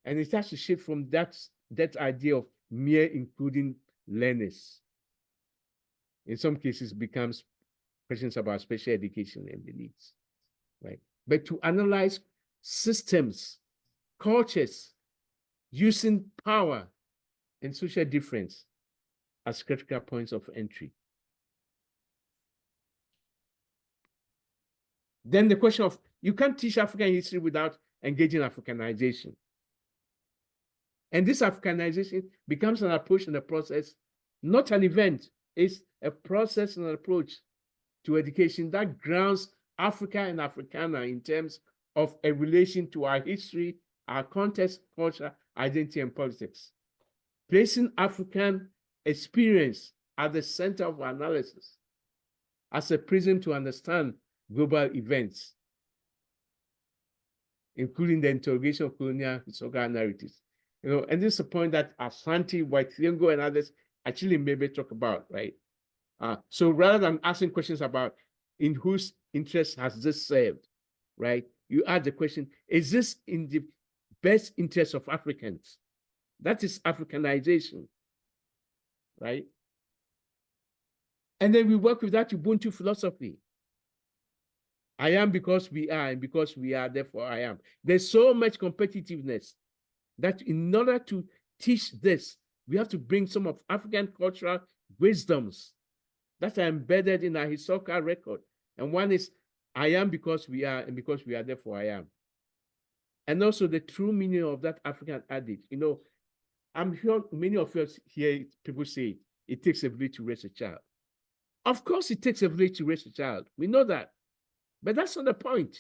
And it has to shift from that idea of mere including learners. In some cases, becomes questions about special education and the needs, right? But to analyze systems, cultures, using power and social difference as critical points of entry. Then the question of, you can't teach African history without engaging Africanization. And this Africanization becomes an approach and a process, not an event. It's a process and an approach to education that grounds Africa and Africana in terms of a relation to our history, our context, culture, identity, and politics. Placing African experience at the center of our analysis as a prism to understand global events, including the interrogation of colonial historical narratives. And this is a point that Asante, Waithiongo, and others actually maybe talk about, right? So rather than asking questions about in whose interest has this served, right? You ask the question, is this in the best interest of Africans? That is Africanization, right? And then we work with that Ubuntu philosophy. I am because we are, and because we are, therefore I am. There's so much competitiveness that in order to teach this, we have to bring some of African cultural wisdoms that are embedded in our historical record. And one is, I am because we are, and because we are, therefore I am. And also the true meaning of that African adage. I'm sure many of us hear people say, it takes a village to raise a child. Of course, it takes a village to raise a child. We know that. But that's not the point.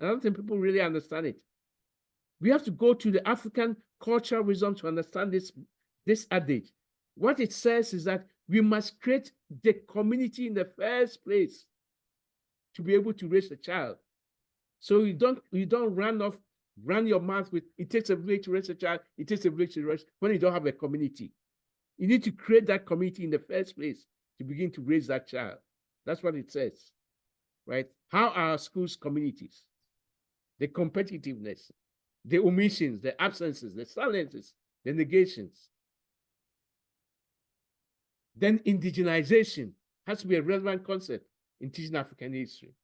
I don't think people really understand it. We have to go to the African cultural wisdom to understand this adage. What it says is that we must create the community in the first place to be able to raise a child. So you don't run your mouth with, it takes a village to raise a child, it takes a village to raise, when you don't have a community. You need to create that community in the first place to begin to raise that child. That's what it says, right? How are our schools communities? The competitiveness, the omissions, the absences, the silences, the negations. Then indigenization has to be a relevant concept in teaching African history,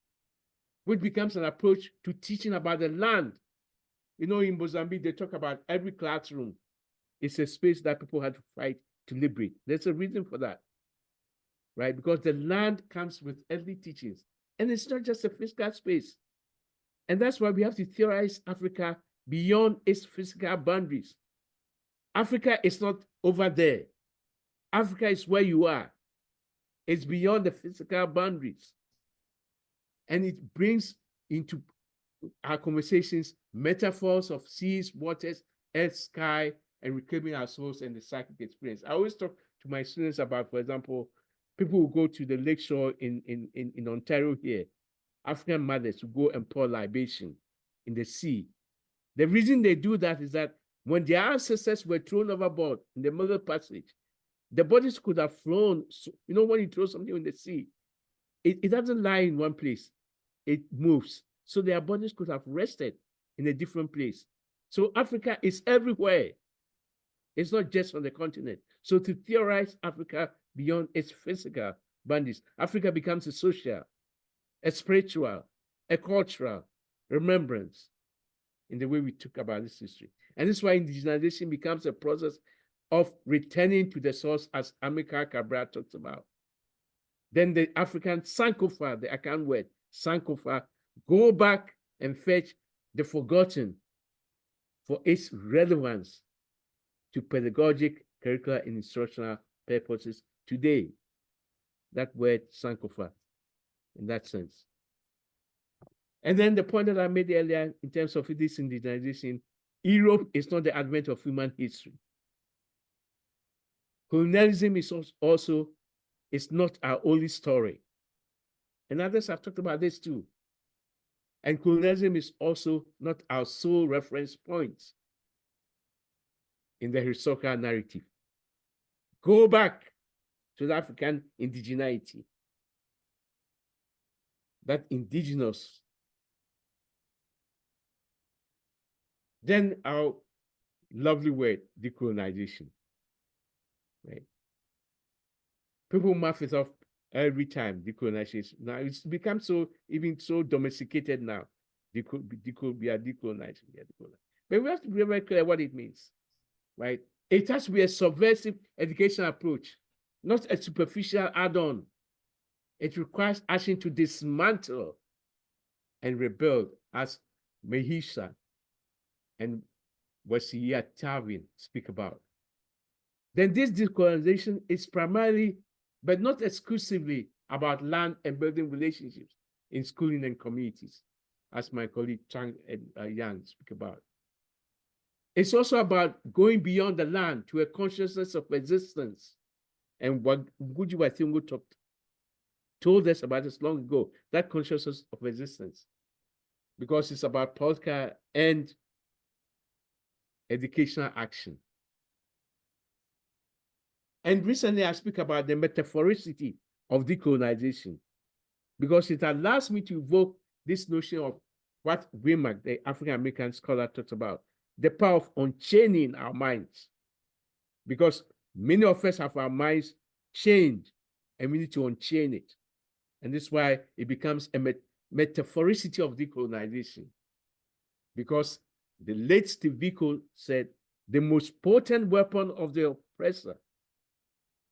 which becomes an approach to teaching about the land. In Mozambique, they talk about every classroom. It's a space that people had to fight to liberate. There's a reason for that, right? Because the land comes with early teachings. And it's not just a physical space. And that's why we have to theorize Africa beyond its physical boundaries. Africa is not over there. Africa is where you are. It's beyond the physical boundaries. And it brings into our conversations metaphors of seas, waters, earth, sky, and reclaiming our souls and the psychic experience. I always talk to my students about, for example, people who go to the lakeshore in Ontario here. African mothers to go and pour libation in the sea. The reason they do that is that when their ancestors were thrown overboard in the Middle Passage, the bodies could have flown. So, you know, when you throw something in the sea, it doesn't lie in one place, it moves. So their bodies could have rested in a different place. So Africa is everywhere. It's not just on the continent. So to theorize Africa beyond its physical boundaries, Africa becomes a social, a spiritual, a cultural remembrance in the way we talk about this history. And this is why indigenization becomes a process of returning to the source, as Amilcar Cabral talks about. Then the African Sankofa, the Akan word, Sankofa, go back and fetch the forgotten for its relevance to pedagogic, curricular, and instructional purposes today. That word Sankofa, in that sense. And then the point that I made earlier in terms of this indigenization, Europe is not the advent of human history. Colonialism is also is not our only story. And others have talked about this too. And colonialism is also not our sole reference point in the historical narrative. Go back to the African indigeneity, that indigenous. Then our lovely word, decolonization. Right? People mouth it off every time, decolonization. Now it's become so, even so domesticated now. We are decolonizing. But we have to be very clear what it means, right? It has to be a subversive education approach, not a superficial add-on. It requires action to dismantle and rebuild, as Mehisha and Wasiya Tarvin speak about. Then this decolonization is primarily, but not exclusively, about land and building relationships in schooling and communities, as my colleague Chang and Yang speak about. It's also about going beyond the land to a consciousness of existence. And what Ngugi wa Thiong'o told us about this long ago, that consciousness of existence, because it's about political and educational action. And recently I speak about the metaphoricity of decolonization, because it allows me to evoke this notion of what Waymark, the African-American scholar, talks about, the power of unchaining our minds. Because many of us have our minds chained, and we need to unchain it. And this is why it becomes a metaphoricity of decolonization. Because the late Steve Biko said, the most potent weapon of the oppressor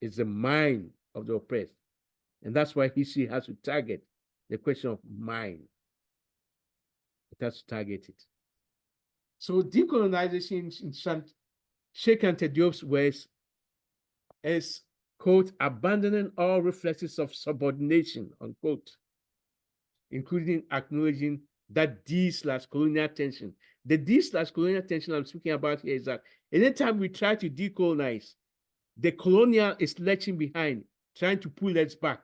is the mind of the oppressed. And that's why history has to target the question of mind. It has to target it. So decolonization, in Sheikh Anta Diop's words, is, quote, abandoning all reflexes of subordination, unquote, including acknowledging that D/colonial tension. The D/colonial tension I'm speaking about here is that anytime we try to decolonize, the colonial is lurching behind, trying to pull us back.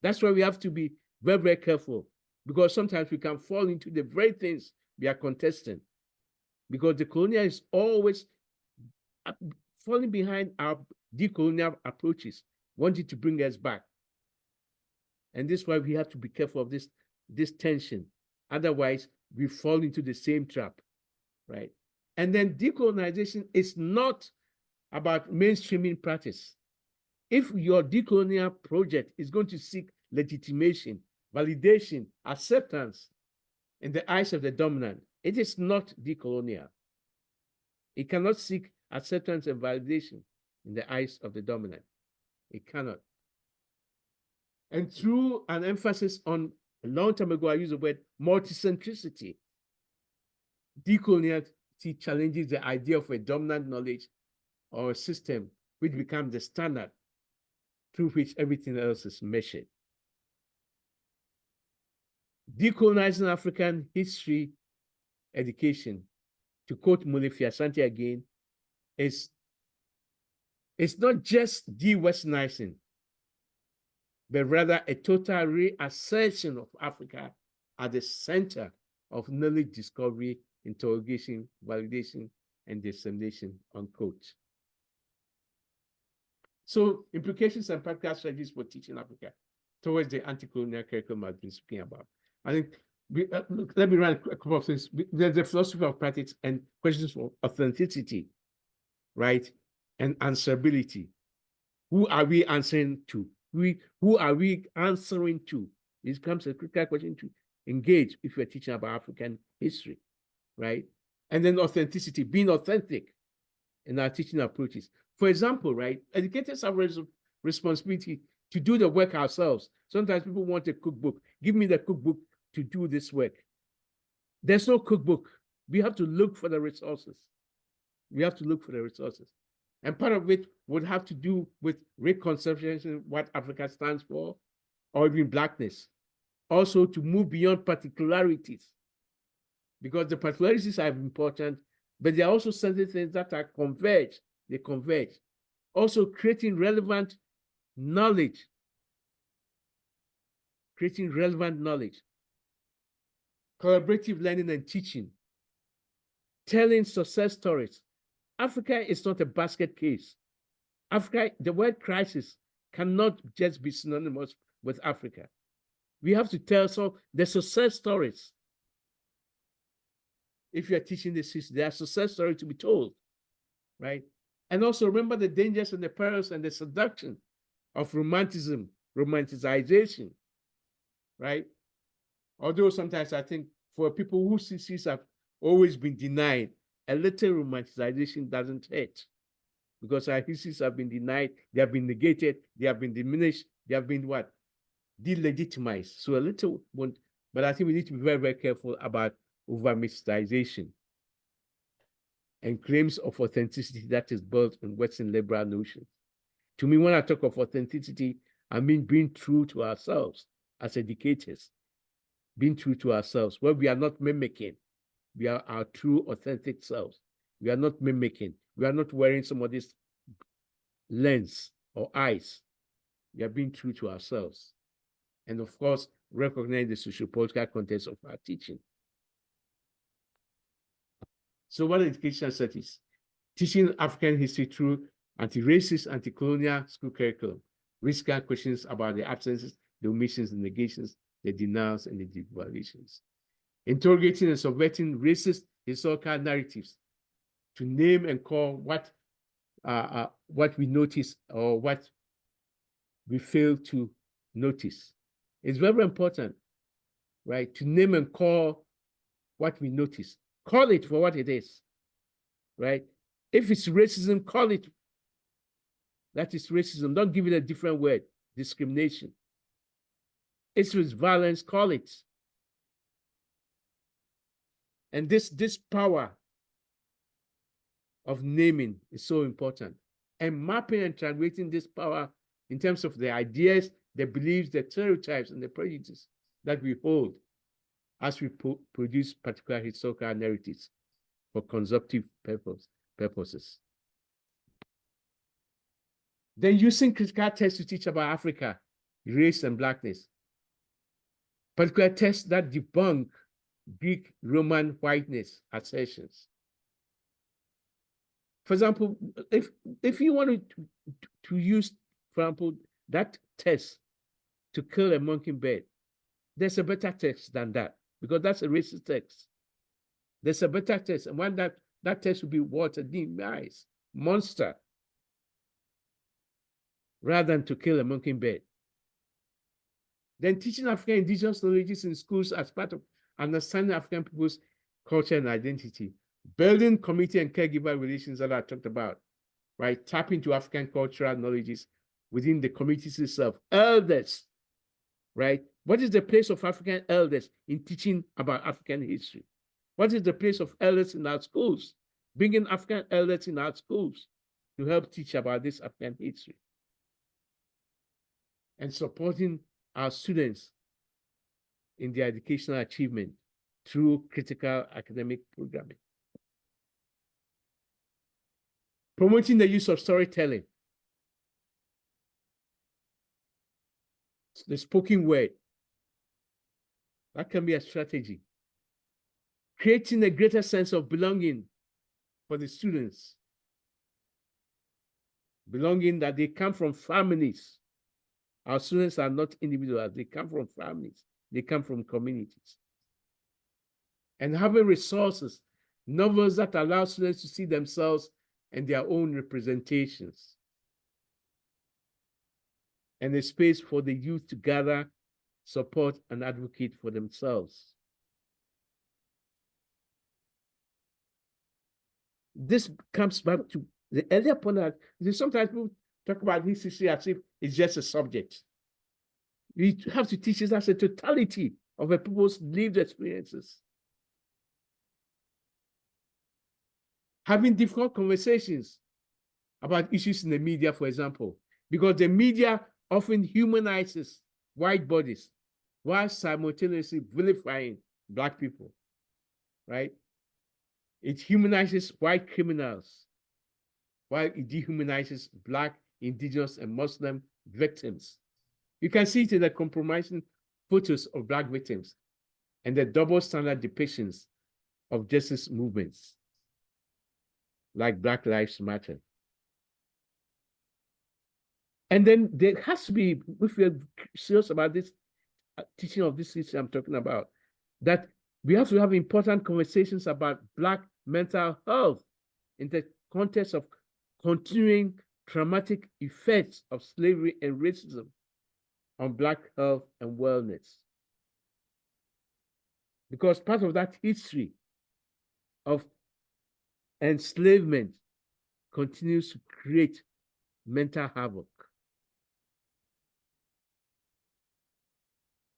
That's why we have to be very, very careful, because sometimes we can fall into the very things we are contesting, because the colonial is always falling behind our decolonial approaches, wanting to bring us back. And this is why we have to be careful of this tension. Otherwise, we fall into the same trap, right? And then decolonization is not about mainstreaming practice. If your decolonial project is going to seek legitimation, validation, acceptance in the eyes of the dominant, it is not decolonial. It cannot seek acceptance and validation in the eyes of the dominant. It cannot. And through an emphasis on, a long time ago, I used the word multicentricity, decoloniality challenges the idea of a dominant knowledge or a system which becomes the standard through which everything else is measured. Decolonizing African history education, to quote Molefi Asante again, it's not just de-Westernizing. but rather a total reassertion of Africa at the center of knowledge discovery, interrogation, validation, and dissemination, unquote. So implications and practical strategies for teaching Africa towards the anti-colonial curriculum I've been speaking about. I think, look, let me run a couple of things. There's the philosophy of practice and questions of authenticity, right? And answerability. Who are we answering to? Who are we answering to? This becomes a critical question to engage if you're teaching about African history, right? And then authenticity, being authentic in our teaching approaches. For example, right, educators have a responsibility to do the work ourselves. Sometimes people want a cookbook. Give me the cookbook to do this work. There's no cookbook. We have to look for the resources. We have to look for the resources. And part of it would have to do with reconceptualizing what Africa stands for, or even Blackness. Also to move beyond particularities, because the particularities are important, but there are also certain things that are converged. They converge. Also creating relevant knowledge. Creating relevant knowledge. Collaborative learning and teaching. Telling success stories. Africa is not a basket case. Africa, the word crisis cannot just be synonymous with Africa. We have to tell some the success stories. If you're teaching this history, there are success stories to be told, right? And also remember the dangers and the perils and the seduction of romanticism, romanticization, right? Although sometimes I think for people whose histories have always been denied, a little romanticization doesn't hurt, because our histories have been denied, they have been negated, they have been diminished, they have been what? Delegitimized. So a little won't, but I think we need to be very, very careful about over-mysticization and claims of authenticity that is built on Western liberal notions. To me, when I talk of authenticity, I mean being true to ourselves as educators, being true to ourselves, where we are not mimicking. We are our true, authentic selves. We are not mimicking. We are not wearing somebody's lens or eyes. We are being true to ourselves. And of course, recognize the socio-political context of our teaching. So what are educational studies? Teaching African history through anti-racist, anti-colonial school curriculum. Risky questions about the absences, the omissions, the negations, the denials, and the devaluations. Interrogating and subverting racist historical narratives to name and call what we notice or what we fail to notice. It's very important, right? To name and call what we notice. Call it for what it is, right? If it's racism, call it. That is racism. Don't give it a different word. Discrimination. If it's violence, call it. And this power of naming is so important. And mapping and translating this power in terms of the ideas, the beliefs, the stereotypes, and the prejudices that we hold as we produce particular historical narratives for consumptive purposes. Then using critical texts to teach about Africa, race, and Blackness. Particular texts that debunk Greek, Roman whiteness assertions. For example, if you wanted to use, for example, that text to kill a mockingbird, there's a better text than that, because that's a racist text. There's a better text, and one that text would be what? A demise, monster, rather than to kill a mockingbird. Then teaching African indigenous knowledges in schools as part of understanding African people's culture and identity. Building community and caregiver relations that I talked about, right? Tap into African cultural knowledges within the communities itself. Elders, right? What is the place of African elders in teaching about African history? What is the place of elders in our schools? Bringing African elders in our schools to help teach about this African history. And supporting our students in their educational achievement through critical academic programming. Promoting the use of storytelling. the spoken word. That can be a strategy. Creating a greater sense of belonging for the students. Belonging that they come from families. Our students are not individuals, they come from families, they come from communities. And having resources, novels that allow students to see themselves and their own representations. And a space for the youth to gather, support, and advocate for themselves. This comes back to the earlier point that sometimes people talk about history as if it's just a subject. We have to teach it as a totality of a people's lived experiences. Having difficult conversations about issues in the media, for example, because the media often humanizes white bodies while simultaneously vilifying Black people, right? It humanizes white criminals while it dehumanizes Black, Indigenous, and Muslim victims. You can see it in the compromising photos of Black victims and the double standard depictions of justice movements like Black Lives Matter. And then there has to be, if we're serious about this teaching of this history I'm talking about, that we have to have important conversations about Black mental health in the context of continuing traumatic effects of slavery and racism on Black health and wellness. Because part of that history of enslavement continues to create mental havoc.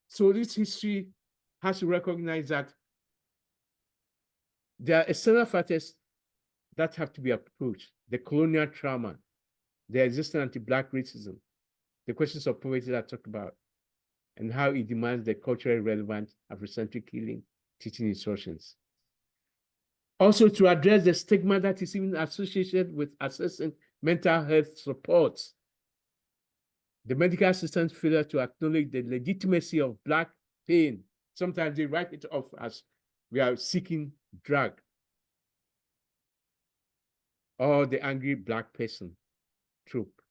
So this history has to recognize that there are external factors that have to be approached: the colonial trauma, the existing anti-Black racism, the questions of poverty that I talked about, and how it demands the culturally relevant Afrocentric healing teaching instructions. Also, to address the stigma that is even associated with accessing mental health support, the medical system's failure to acknowledge the legitimacy of Black pain. Sometimes they write it off as we are seeking drug, or the angry Black person trope.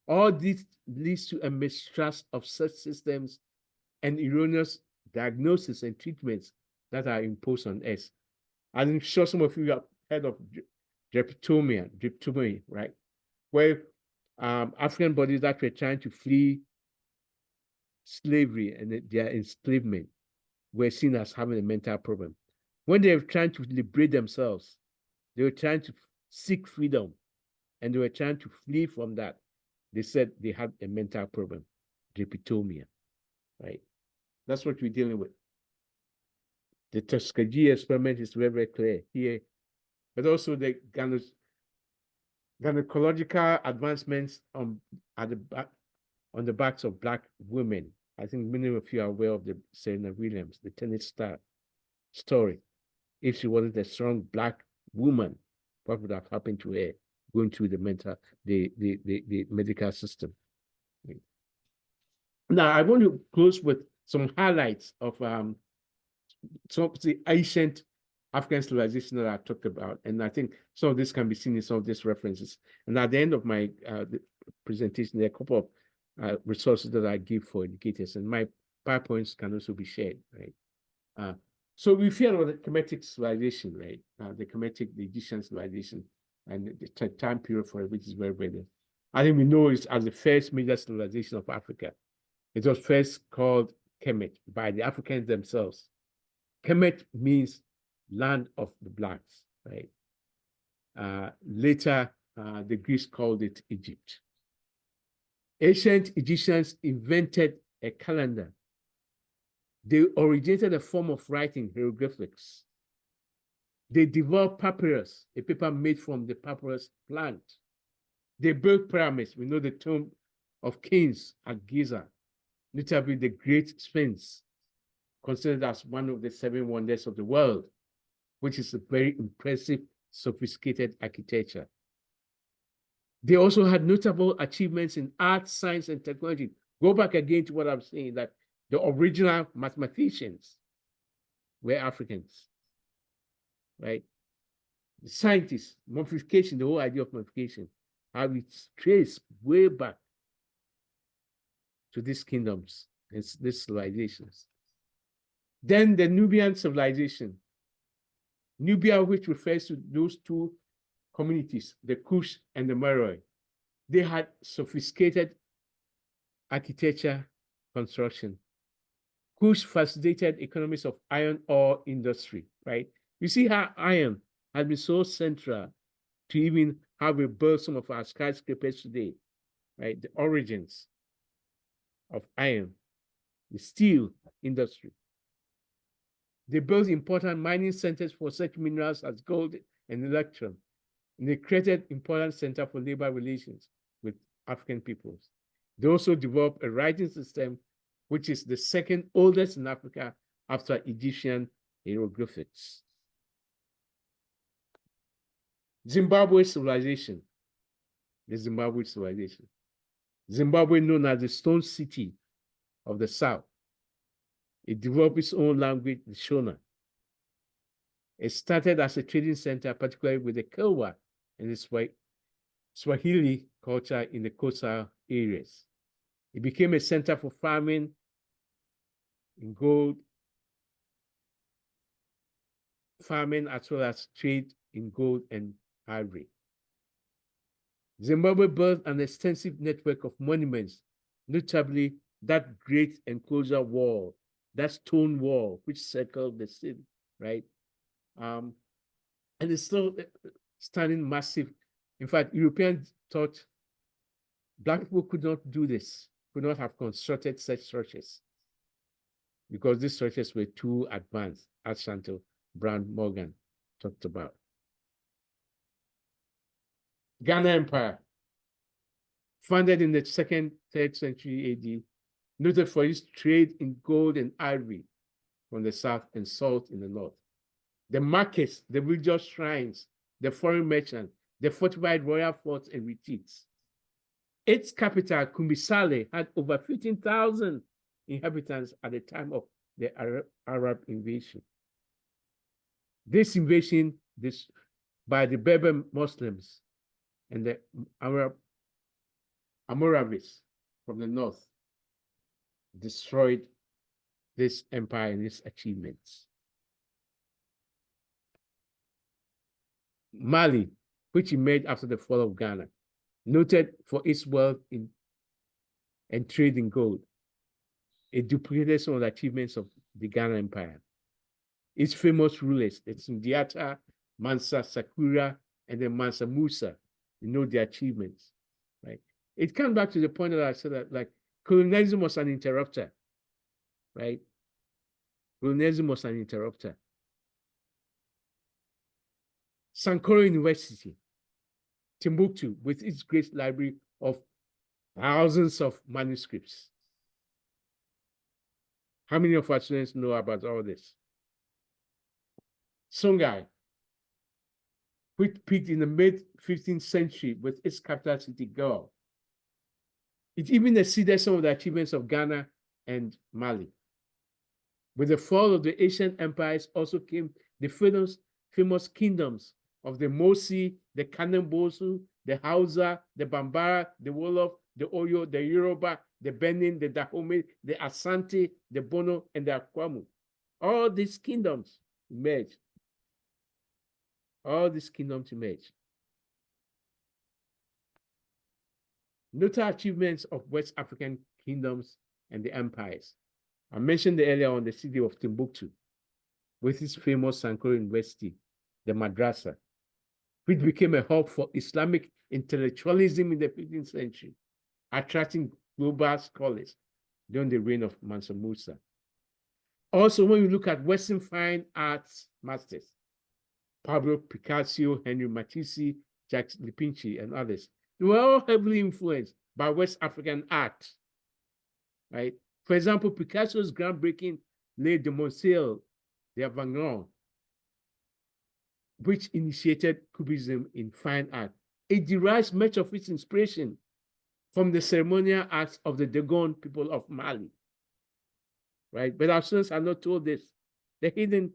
All this leads to a mistrust of such systems and erroneous diagnoses and treatments that are imposed on us. I'm sure some of you have heard of Repositioning, right? Where African bodies that were trying to flee slavery and their enslavement were seen as having a mental problem. When they were trying to liberate themselves, they were trying to seek freedom, and they were trying to flee from that. They said they had a mental problem, Repositioning, right? That's what we're dealing with. The Tuskegee experiment is very, very clear here, but also the gynecological advancements on the backs of Black women. I think many of you are aware of the Serena Williams, the tennis star story. If she wasn't a strong Black woman, what would have happened to her going through the medical system? Now, I want to close with some highlights of some of the ancient African civilization that I talked about. And I think some of this can be seen in some of these references. And at the end of my presentation, there are a couple of resources that I give for educators, and my PowerPoints can also be shared, right? So we fear of the Kemetic civilization, right? The Egyptian civilization, and the time period for it, which is very, very. I think we know it as the first major civilization of Africa. It was first called Kemet by the Africans themselves. Kemet means land of the Blacks, right? Later, the Greeks called it Egypt. Ancient Egyptians invented a calendar. They originated a form of writing, hieroglyphics. They developed papyrus, a paper made from the papyrus plant. They built pyramids. We know the tomb of kings at Giza, notably the Great Sphinx, considered as one of the 7 wonders of the world, which is a very impressive, sophisticated architecture. They also had notable achievements in art, science, and technology. Go back again to what I'm saying, that the original mathematicians were Africans, right? The scientists, mummification, the whole idea of mummification, how it's traced way back to these kingdoms and these civilizations. Then the Nubian civilization. Nubia, which refers to those two communities, the Kush and the Meroe, they had sophisticated architecture, construction. Kush facilitated economies of iron ore industry, right? You see how iron has been so central to even how we build some of our skyscrapers today, right? The origins of iron, the steel industry. They built important mining centers for such minerals as gold and electrum. And they created important center for labor relations with African peoples. They also developed a writing system, which is the second oldest in Africa after Egyptian hieroglyphics. Zimbabwe civilization. The Zimbabwe civilization. Zimbabwe, known as the Stone City of the South. It developed its own language, the Shona. It started as a trading center, particularly with the Kilwa and the Swahili culture in the coastal areas. It became a center for farming in gold, farming as well as trade in gold and ivory. Zimbabwe built an extensive network of monuments, notably that great enclosure wall, that stone wall which circled the city, right? And it's still standing massive. In fact, Europeans thought Black people could not do this, could not have constructed such structures because these structures were too advanced, as Chantal Brown Morgan talked about. Ghana Empire, founded in the 2nd, 3rd century AD, noted for its trade in gold and ivory from the south and salt in the north. The markets, the religious shrines, the foreign merchants, the fortified royal forts and retreats. Its capital, Kumbisale, had over 15,000 inhabitants at the time of the Arab invasion. This invasion by the Berber Muslims and the Almoravids from the north destroyed this empire and its achievements. Mali, which emerged after the fall of Ghana, noted for its wealth and trade in gold. It duplicated some of the achievements of the Ghana Empire. Its famous rulers, the Sundiata, Mansa Sakura, and the Mansa Musa, you know their achievements, right? It comes back to the point that I said that, like, colonialism was an interrupter, right? Colonialism was an interrupter. Sankore University, Timbuktu, with its great library of thousands of manuscripts. How many of our students know about all this? Songhai, which peaked in the mid-15th century with its capital city, Gao. It even exceeded some of the achievements of Ghana and Mali. With the fall of the ancient empires also came the famous kingdoms of the Mosi, the Kanembosu, the Hausa, the Bambara, the Wolof, the Oyo, the Yoruba, the Benin, the Dahomey, the Asante, the Bono, and the Akwamu. All these kingdoms emerged. All these kingdoms emerged. Notable achievements of West African kingdoms and the empires. I mentioned earlier on the city of Timbuktu, with its famous Sankore University, the Madrasa, which became a hub for Islamic intellectualism in the 15th century, attracting global scholars during the reign of Mansa Musa. Also, when you look at Western fine arts masters, Pablo Picasso, Henry Matisse, Jacques Lipinski, and others, they were all heavily influenced by West African art, right? For example, Picasso's groundbreaking Les Demoiselles d'Avignon, which initiated Cubism in fine art, it derives much of its inspiration from the ceremonial acts of the Dogon people of Mali, right? But our students are not told this, the hidden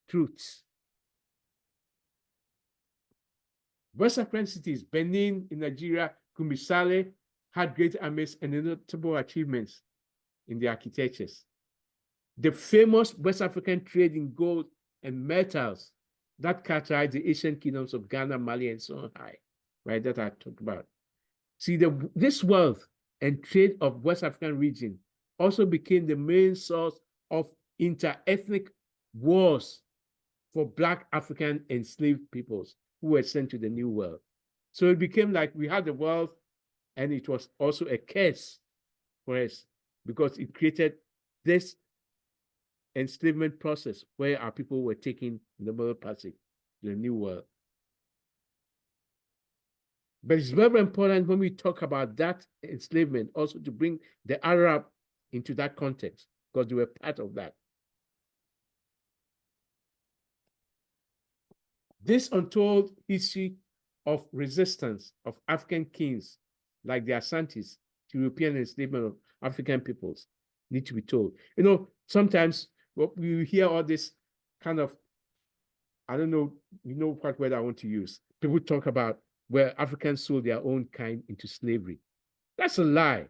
truths. West African cities, Benin in Nigeria, Kumbisale, had great armies and notable achievements in the architectures. The famous West African trade in gold and metals that characterized the ancient kingdoms of Ghana, Mali, and Songhai, right, that I talked about. See, this wealth and trade of West African region also became the main source of inter-ethnic wars for Black African enslaved peoples who were sent to the New World. So it became like we had the wealth, and it was also a curse for us because it created this enslavement process where our people were taken in the Middle Passage to the New World. But it's very important when we talk about that enslavement also to bring the Arab into that context because they were part of that. This untold history of resistance of African kings like the Asantes to European enslavement of African peoples need to be told. You know, sometimes we hear all this kind of, I don't know, you know what word I want to use. People talk about where Africans sold their own kind into slavery. That's a lie.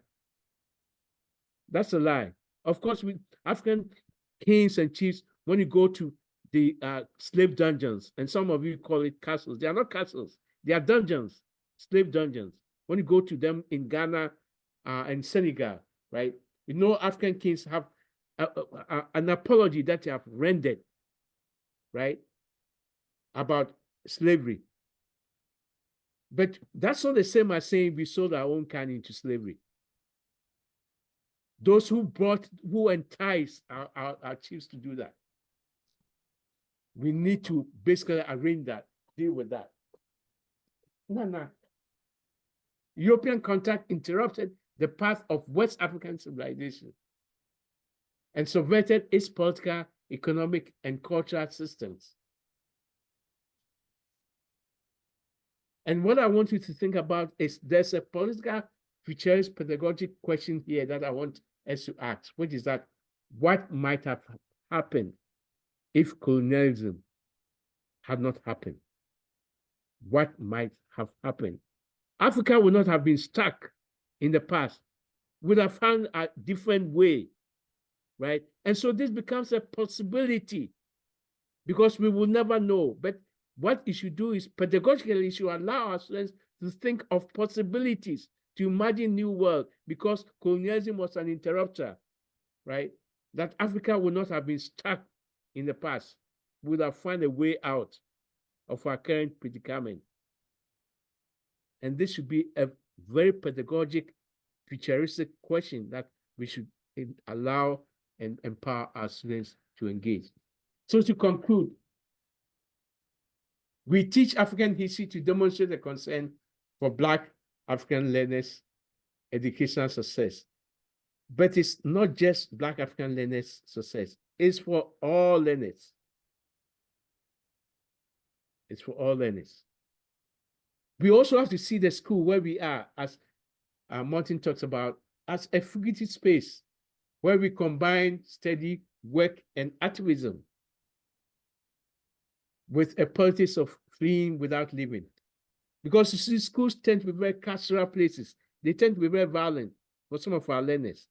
That's a lie. Of course, with African kings and chiefs, when you go to the slave dungeons, and some of you call it castles, they are not castles, they are dungeons, slave dungeons. When you go to them in Ghana and Senegal, right, you know African kings have an apology that they have rendered, right, about slavery. But that's not the same as saying we sold our own kind into slavery. Those who enticed our chiefs to do that. We need to basically arrange that, deal with that. No. European contact interrupted the path of West African civilization and subverted its political, economic, and cultural systems. And what I want you to think about is there's a political, futurist, pedagogic question here that I want us to ask, which is that what might have happened if colonialism had not happened? What might have happened? Africa would not have been stuck in the past, would have found a different way, right? And so this becomes a possibility because we will never know. But what you should do is pedagogically, you should allow our students to think of possibilities, to imagine new world, because colonialism was an interrupter, right? That Africa would not have been stuck in the past, would have found a way out of our current predicament. And this should be a very pedagogic, futuristic question that we should allow and empower our students to engage. So to conclude, we teach African history to demonstrate a concern for Black African learners' educational success. But it's not just Black African learners' success. It's for all learners. It's for all learners. We also have to see the school where we are, as Martin talks about, as a fugitive space where we combine study, work, and activism with a politics of fleeing without living. Because you see, schools tend to be very carceral places. They tend to be very violent for some of our learners.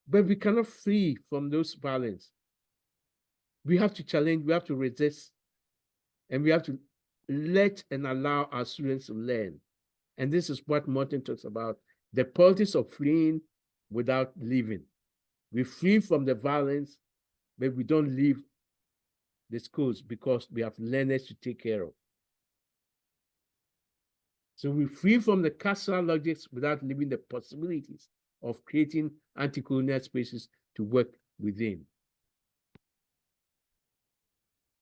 But we cannot flee from those violence. We have to challenge, we have to resist, and we have to let and allow our students to learn. And this is what Martin talks about, the politics of fleeing without living. We flee from the violence, but we don't leave the schools because we have learners to take care of. So we flee from the carceral logics without leaving the possibilities of creating anti-colonial spaces to work within.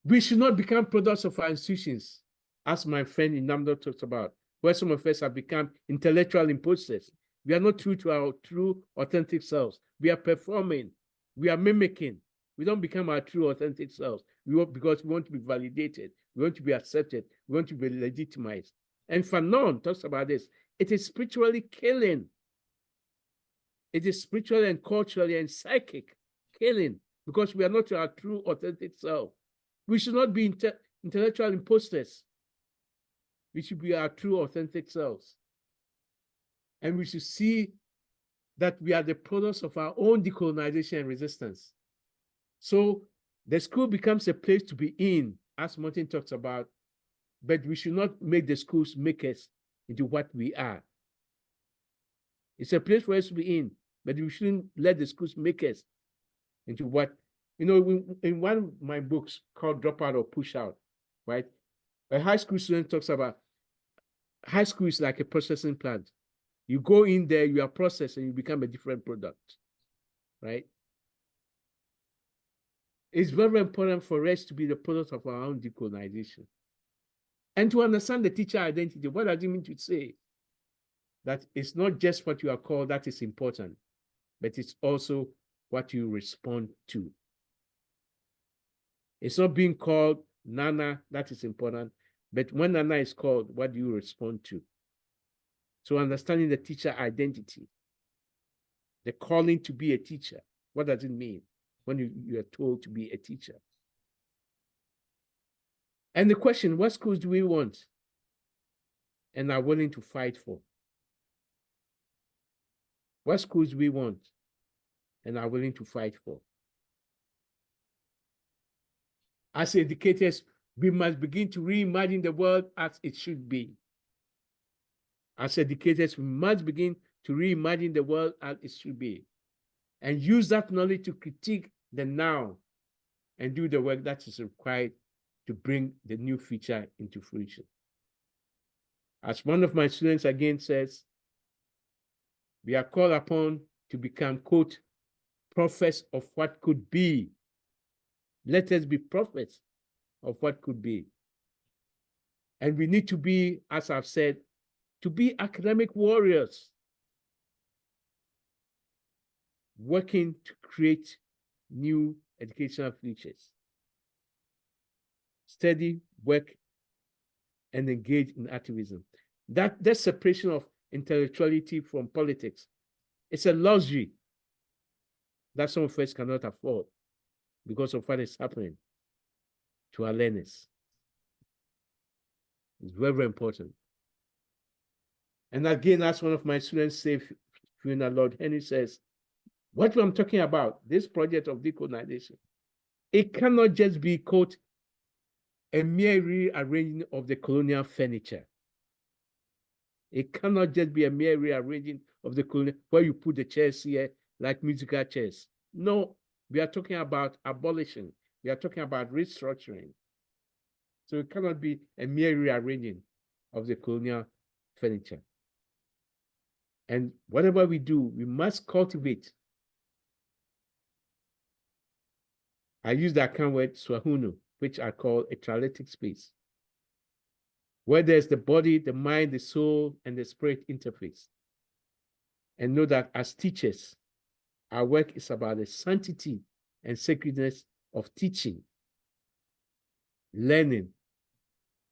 We should not become products of our institutions, as my friend Inamdo talks about, where some of us have become intellectual imposters. We are not true to our true, authentic selves. We are performing. We are mimicking. We don't become our true, authentic selves. Because we want to be validated. We want to be accepted. We want to be legitimized. And Fanon talks about this. It is spiritually killing. It is spiritually and culturally and psychic killing because we are not our true, authentic self. We should not be intellectual imposters. We should be our true, authentic selves. And we should see that we are the products of our own decolonization and resistance. So the school becomes a place to be in, as Martin talks about, but we should not make the schools make us into what we are. It's a place for us to be in, but we shouldn't let the schools make us into what, you know, in one of my books called Dropout or Push Out, right? A high school student talks about high school is like a processing plant. You go in there, you are processed, and you become a different product, right? It's very important for us to be the product of our own decolonization. And to understand the teacher identity. What does it mean to say that it's not just what you are called that is important, but it's also what you respond to. It's not being called Nana that is important, but when Nana is called, what do you respond to? So understanding the teacher identity, the calling to be a teacher, what does it mean when you are told to be a teacher? And the question, what schools do we want and are willing to fight for? What schools do we want and are willing to fight for? As educators, we must begin to reimagine the world as it should be. As educators, we must begin to reimagine the world as it should be and use that knowledge to critique the now and do the work that is required to bring the new future into fruition. As one of my students again says, we are called upon to become, quote, prophets of what could be. Let us be prophets of what could be. And we need to be, as I've said, to be academic warriors, working to create new educational futures. Study, work, and engage in activism. That separation of intellectuality from politics, it's a luxury that some of us cannot afford because of what is happening to our learners. It's very, very important. And again, as one of my students say, Fiona Lord Henry says, what I'm talking about, this project of decolonization, it cannot just be, quote, a mere rearranging of the colonial furniture. It cannot just be a mere rearranging of the colonial, where you put the chairs here like musical chairs. No, we are talking about abolition. We are talking about restructuring. So it cannot be a mere rearranging of the colonial furniture. And whatever we do, we must cultivate. I use the account word swahunu, which I call a trialectic space, where there's the body, the mind, the soul, and the spirit interface. And know that as teachers, our work is about the sanctity and sacredness of teaching, learning,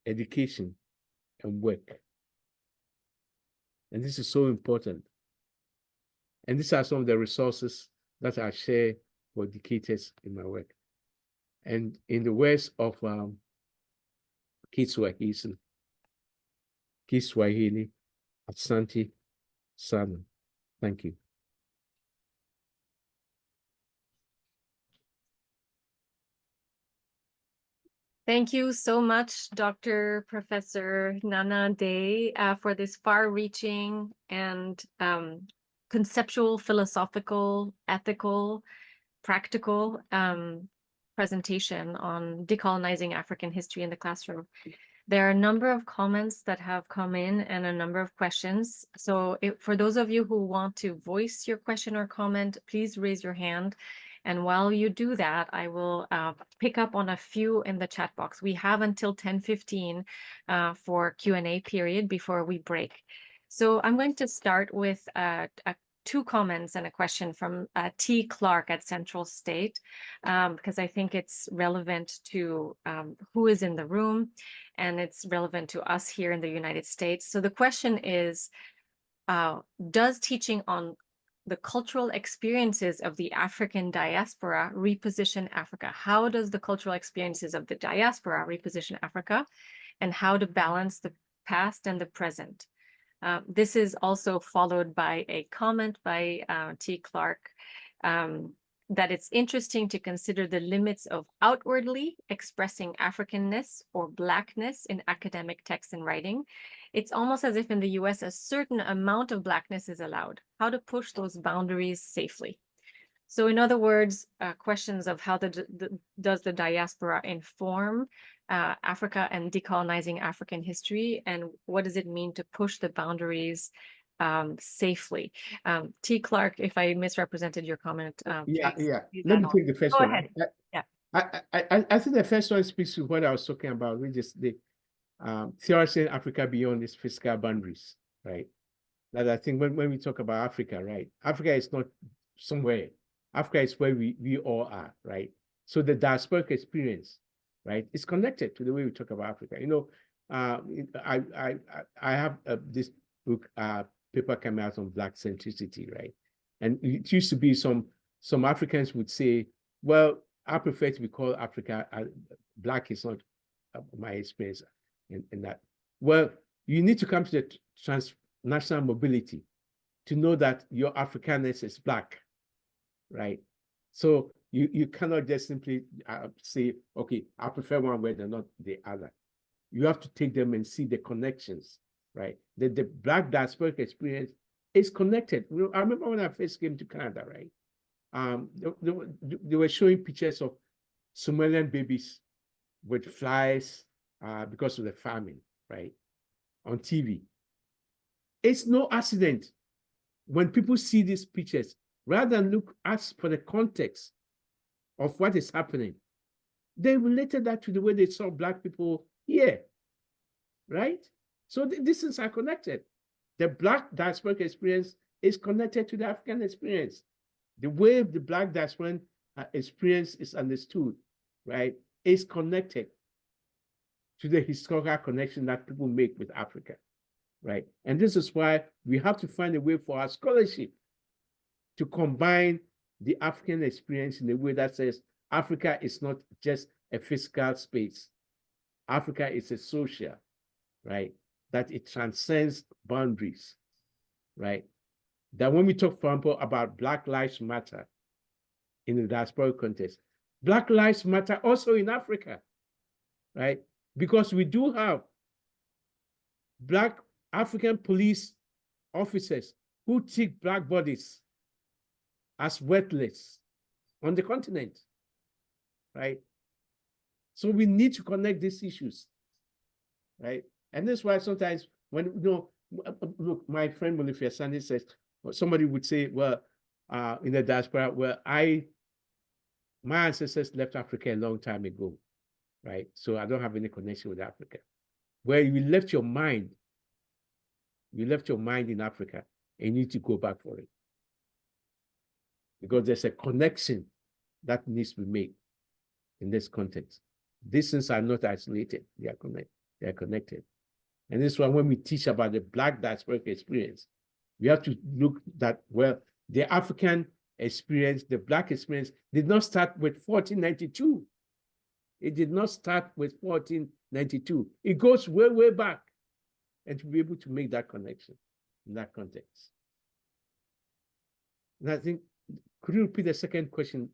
education, and work. And this is so important. And these are some of the resources that I share for educators in my work. And in the words of Kiswahili, Asante sana. Thank you. Thank you so much, Dr. Professor Nana Dei, for this far-reaching and conceptual, philosophical, ethical, practical presentation on decolonizing African history in the classroom. There are a number of comments that have come in and a number of questions. So for those of you who want to voice your question or comment, please raise your hand. And while you do that, I will pick up on a few in the chat box. We have until 10:15 for Q&A period before we break. So I'm going to start with a two comments and a question from T. Clark at Central State, because I think it's relevant to who is in the room, and it's relevant to us here in the United States. So the question is, does teaching on the cultural experiences of the African diaspora reposition Africa? How does the cultural experiences of the diaspora reposition Africa, and how to balance the past and the present? This is also followed by a comment by T. Clark that it's interesting to consider the limits of outwardly expressing Africanness or Blackness in academic text and writing. It's almost as if in the US, a certain amount of Blackness is allowed. How to push those boundaries safely? So in other words, questions of how does the diaspora inform Africa and decolonizing African history, and what does it mean to push the boundaries safely? T. Clark, if I misrepresented your comment, please Let me take the first Go one. ahead. Yeah. I think the first one speaks to what I was talking about, which is the theorizing Africa beyond its physical boundaries, right? That I think when we talk about Africa, right? Africa is not somewhere. Africa is where we all are, right? So the diasporic experience, right, is connected to the way we talk about Africa. You know, I have this book, paper coming out on Black centricity, right? And it used to be some Africans would say, well, I prefer to be called Africa. Black is not my experience in that. Well, you need to come to the transnational mobility to know that your Africanness is Black, right? So you cannot just simply say, okay, I prefer one word and not the other. You have to take them and see the connections, right? The Black diasporic experience is connected. I remember when I first came to Canada, right? They were showing pictures of Somalian babies with flies because of the famine, right? On TV. It's no accident when people see these pictures, rather than ask for the context of what is happening, they related that to the way they saw Black people here, right? So these things are connected. The Black diasporic experience is connected to the African experience. The way the Black diasporic experience is understood, right, is connected to the historical connection that people make with Africa, right? And this is why we have to find a way for our scholarship to combine the African experience in a way that says Africa is not just a physical space. Africa is a social, right? That it transcends boundaries, right? That when we talk, for example, about Black Lives Matter in the diasporic context, Black Lives Matter also in Africa, right? Because we do have Black African police officers who treat Black bodies as worthless on the continent, right? So we need to connect these issues, right? And that's why sometimes when, you know, look, my friend Molifia Sandy says, somebody would say, well, in the diaspora, well, my ancestors left Africa a long time ago, right? So I don't have any connection with Africa. Where you left your mind in Africa, and you need to go back for it. Because there's a connection that needs to be made in this context. These things are not isolated, they are connected. And this is why when we teach about the Black diasporic experience, we have to look that, well, the African experience, the Black experience did not start with 1492. It did not start with 1492. It goes way, way back. And to be able to make that connection in that context. And I think, could you repeat the second question?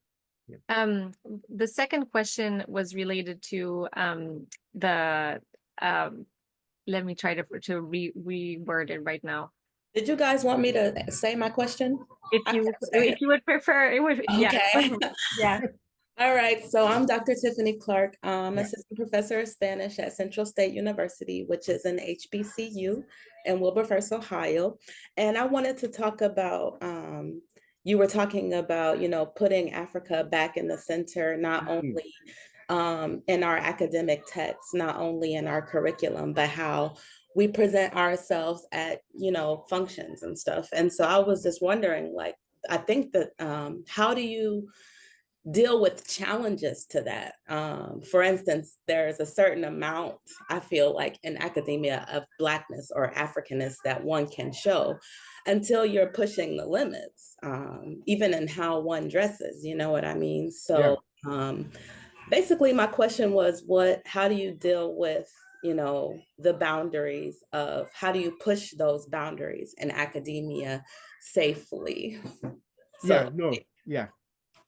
Yeah. The second question was related to let me try to reword it right now. Did you guys want me to say my question? If you would prefer, it would. Okay. Yeah. All right, so I'm Dr. Tiffany Clark, Assistant Professor of Spanish at Central State University, which is an HBCU in Wilberforce, Ohio. And I wanted to talk about, you were talking about, you know, putting Africa back in the center, not only in our academic texts, not only in our curriculum, but how we present ourselves at, you know, functions and stuff. And so I was just wondering, like, I think that how do you deal with challenges to that? For instance, there's a certain amount, I feel like, in academia of Blackness or Africanness that one can show until you're pushing the limits, even in how one dresses, you know what I mean? So basically my question was, how do you deal with, you know, the boundaries of, how do you push those boundaries in academia safely? Yeah, no, yeah.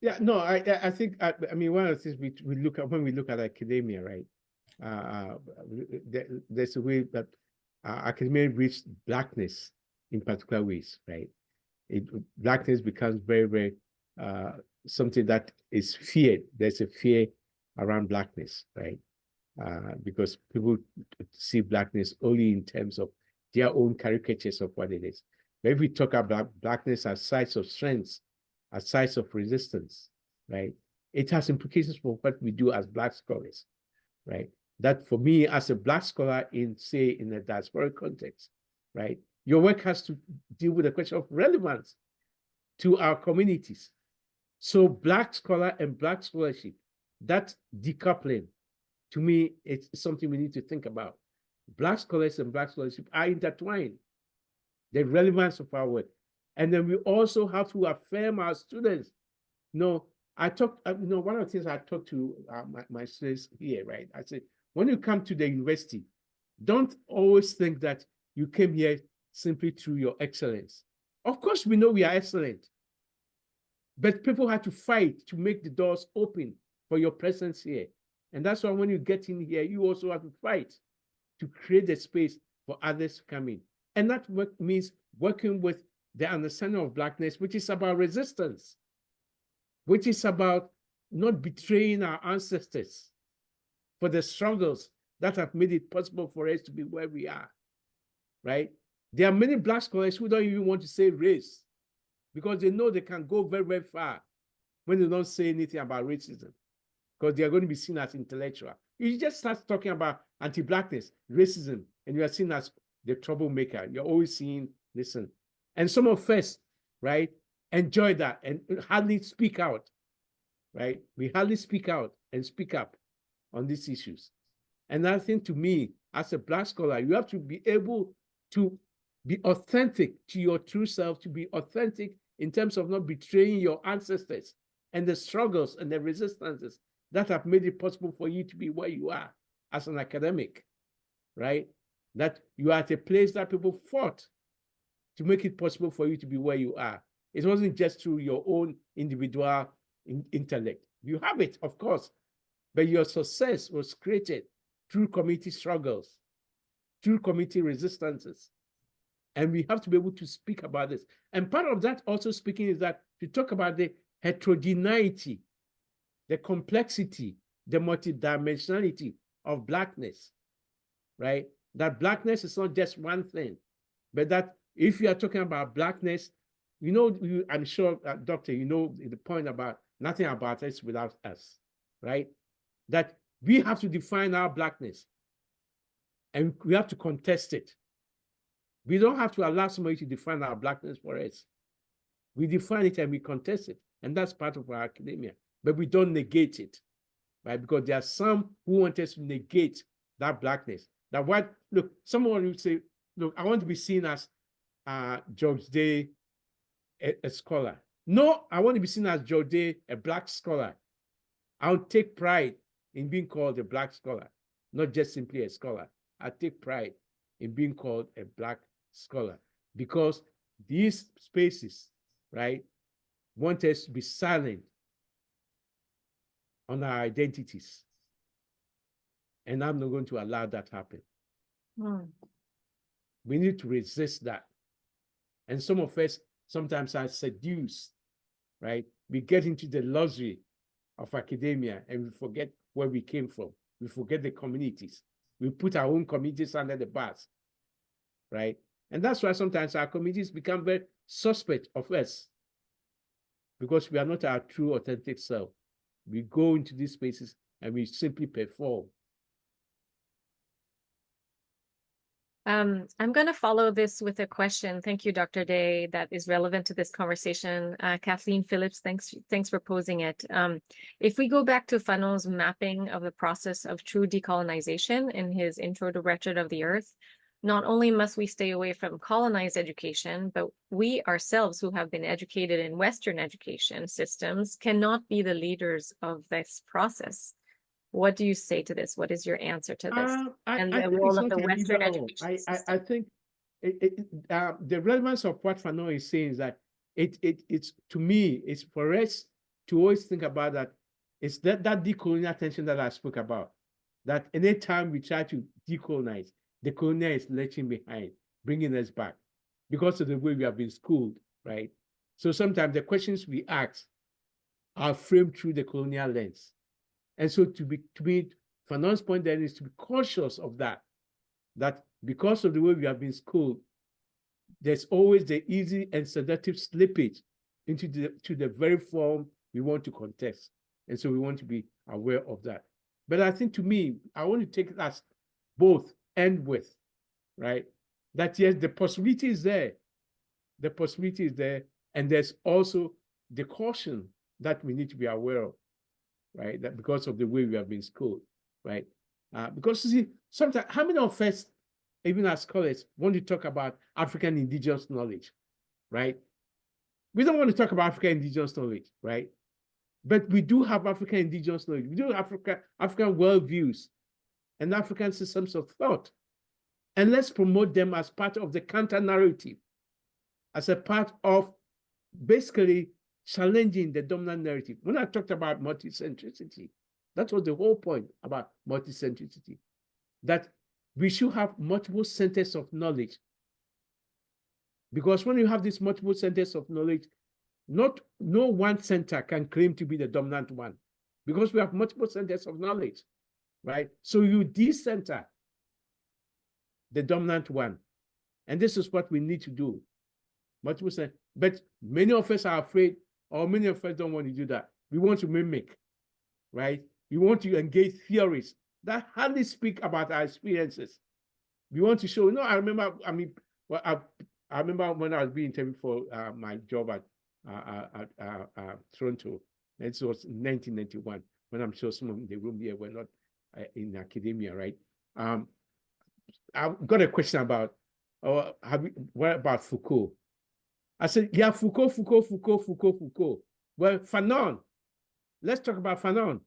Yeah, no, I think, I mean, one of the things we look at when we look at academia, right? There's a way that academia reaches Blackness in particular ways, right? Blackness becomes very, very something that is feared. There's a fear around Blackness, right? Because people see Blackness only in terms of their own caricatures of what it is. But if we talk about Blackness as sites of strengths, as sites of resistance, right? It has implications for what we do as Black scholars, right? That for me, as a Black scholar in, say, in a diasporic context, right? Your work has to deal with the question of relevance to our communities. So Black scholar and Black scholarship, that decoupling, to me, it's something we need to think about. Black scholars and Black scholarship are intertwined, the relevance of our work. And then we also have to affirm our students. No, I talked, one of the things I talk to my students here, right? I say, when you come to the university, don't always think that you came here simply through your excellence. Of course, we know we are excellent, but people have to fight to make the doors open for your presence here. And that's why when you get in here, you also have to fight to create the space for others to come in. And that means working with the understanding of Blackness, which is about resistance, which is about not betraying our ancestors for the struggles that have made it possible for us to be where we are, right? There are many Black scholars who don't even want to say race because they know they can go very, very far when they don't say anything about racism, because they are going to be seen as intellectual. You just start talking about anti-Blackness, racism, and you are seen as the troublemaker. You're always seeing, listen. And some of us, right, enjoy that and hardly speak out, right? We hardly speak out and speak up on these issues. And I think, to me, as a Black scholar, you have to be able to be authentic to your true self, to be authentic in terms of not betraying your ancestors and the struggles and the resistances that have made it possible for you to be where you are as an academic, right? That you are at a place that people fought to make it possible for you to be where you are. It wasn't just through your own individual intellect. You have it, of course, but your success was created through community struggles, through community resistances. And we have to be able to speak about this. And part of that also speaking is that to talk about the heterogeneity, the complexity, the multidimensionality of Blackness, right? That Blackness is not just one thing, but that if you are talking about Blackness, you know, I'm sure, Doctor, you know the point about nothing about us without us, right? That we have to define our Blackness and we have to contest it. We don't have to allow somebody to define our Blackness for us. We define it and we contest it. And that's part of our academia. But we don't negate it, right? Because there are some who want us to negate that Blackness. That what, look, someone would say, look, I want to be seen as George Day, a scholar. No, I want to be seen as George Day, a Black scholar. I'll take pride in being called a Black scholar, not just simply a scholar. I take pride in being called a Black scholar because these spaces, right, want us to be silent on our identities. And I'm not going to allow that to happen. We need to resist that. And some of us sometimes are seduced, right? We get into the luxury of academia and we forget where we came from. We forget the communities. We put our own communities under the bus, right? And that's why sometimes our communities become very suspect of us because we are not our true, authentic self. We go into these spaces and we simply perform. I'm going to follow this with a question. Thank you, Dr. Day, that is relevant to this conversation. Kathleen Phillips, thanks for posing it. If we go back to Fanon's mapping of the process of true decolonization in his Intro to Wretched of the Earth, not only must we stay away from colonized education, but we ourselves who have been educated in Western education systems cannot be the leaders of this process. What do you say to this? What is your answer to this? And the I think role it's of not the an Western either or. education system. I think the relevance of what Fanon is saying is that it's to me, it's for us to always think about that. It's that decolonial tension that I spoke about. That anytime we try to decolonize, the colonial is lurching behind, bringing us back because of the way we have been schooled, right? So sometimes the questions we ask are framed through the colonial lens. And so to be Fanon's point then is to be cautious of that because of the way we have been schooled, there's always the easy and seductive slippage into the very form we want to contest. And so we want to be aware of that. But I think to me, I want to take it as both and with, right? That yes, the possibility is there. The possibility is there. And there's also the caution that we need to be aware of, right? That because of the way we have been schooled, right? Because you see, sometimes how many of us, even as scholars, want to talk about African indigenous knowledge, right? We don't want to talk about African indigenous knowledge, right? But we do have African indigenous knowledge. We do have African worldviews and African systems of thought. And let's promote them as part of the counter narrative, as a part of basically challenging the dominant narrative. When I talked about multicentricity, that was the whole point about multicentricity, that we should have multiple centers of knowledge. Because when you have these multiple centers of knowledge, no one center can claim to be the dominant one, because we have multiple centers of knowledge, right? So you decenter the dominant one. And this is what we need to do. Multiple centers. But many of us are afraid, or many of us don't want to do that. We want to mimic, right? We want to engage theories that hardly speak about our experiences. We want to show, I remember when I was being interviewed for my job at Toronto. It was 1991, when I'm sure some of in the room here were not in academia, right? I've got a question about, what about Foucault? I said, yeah, Foucault. Well, Fanon, let's talk about Fanon.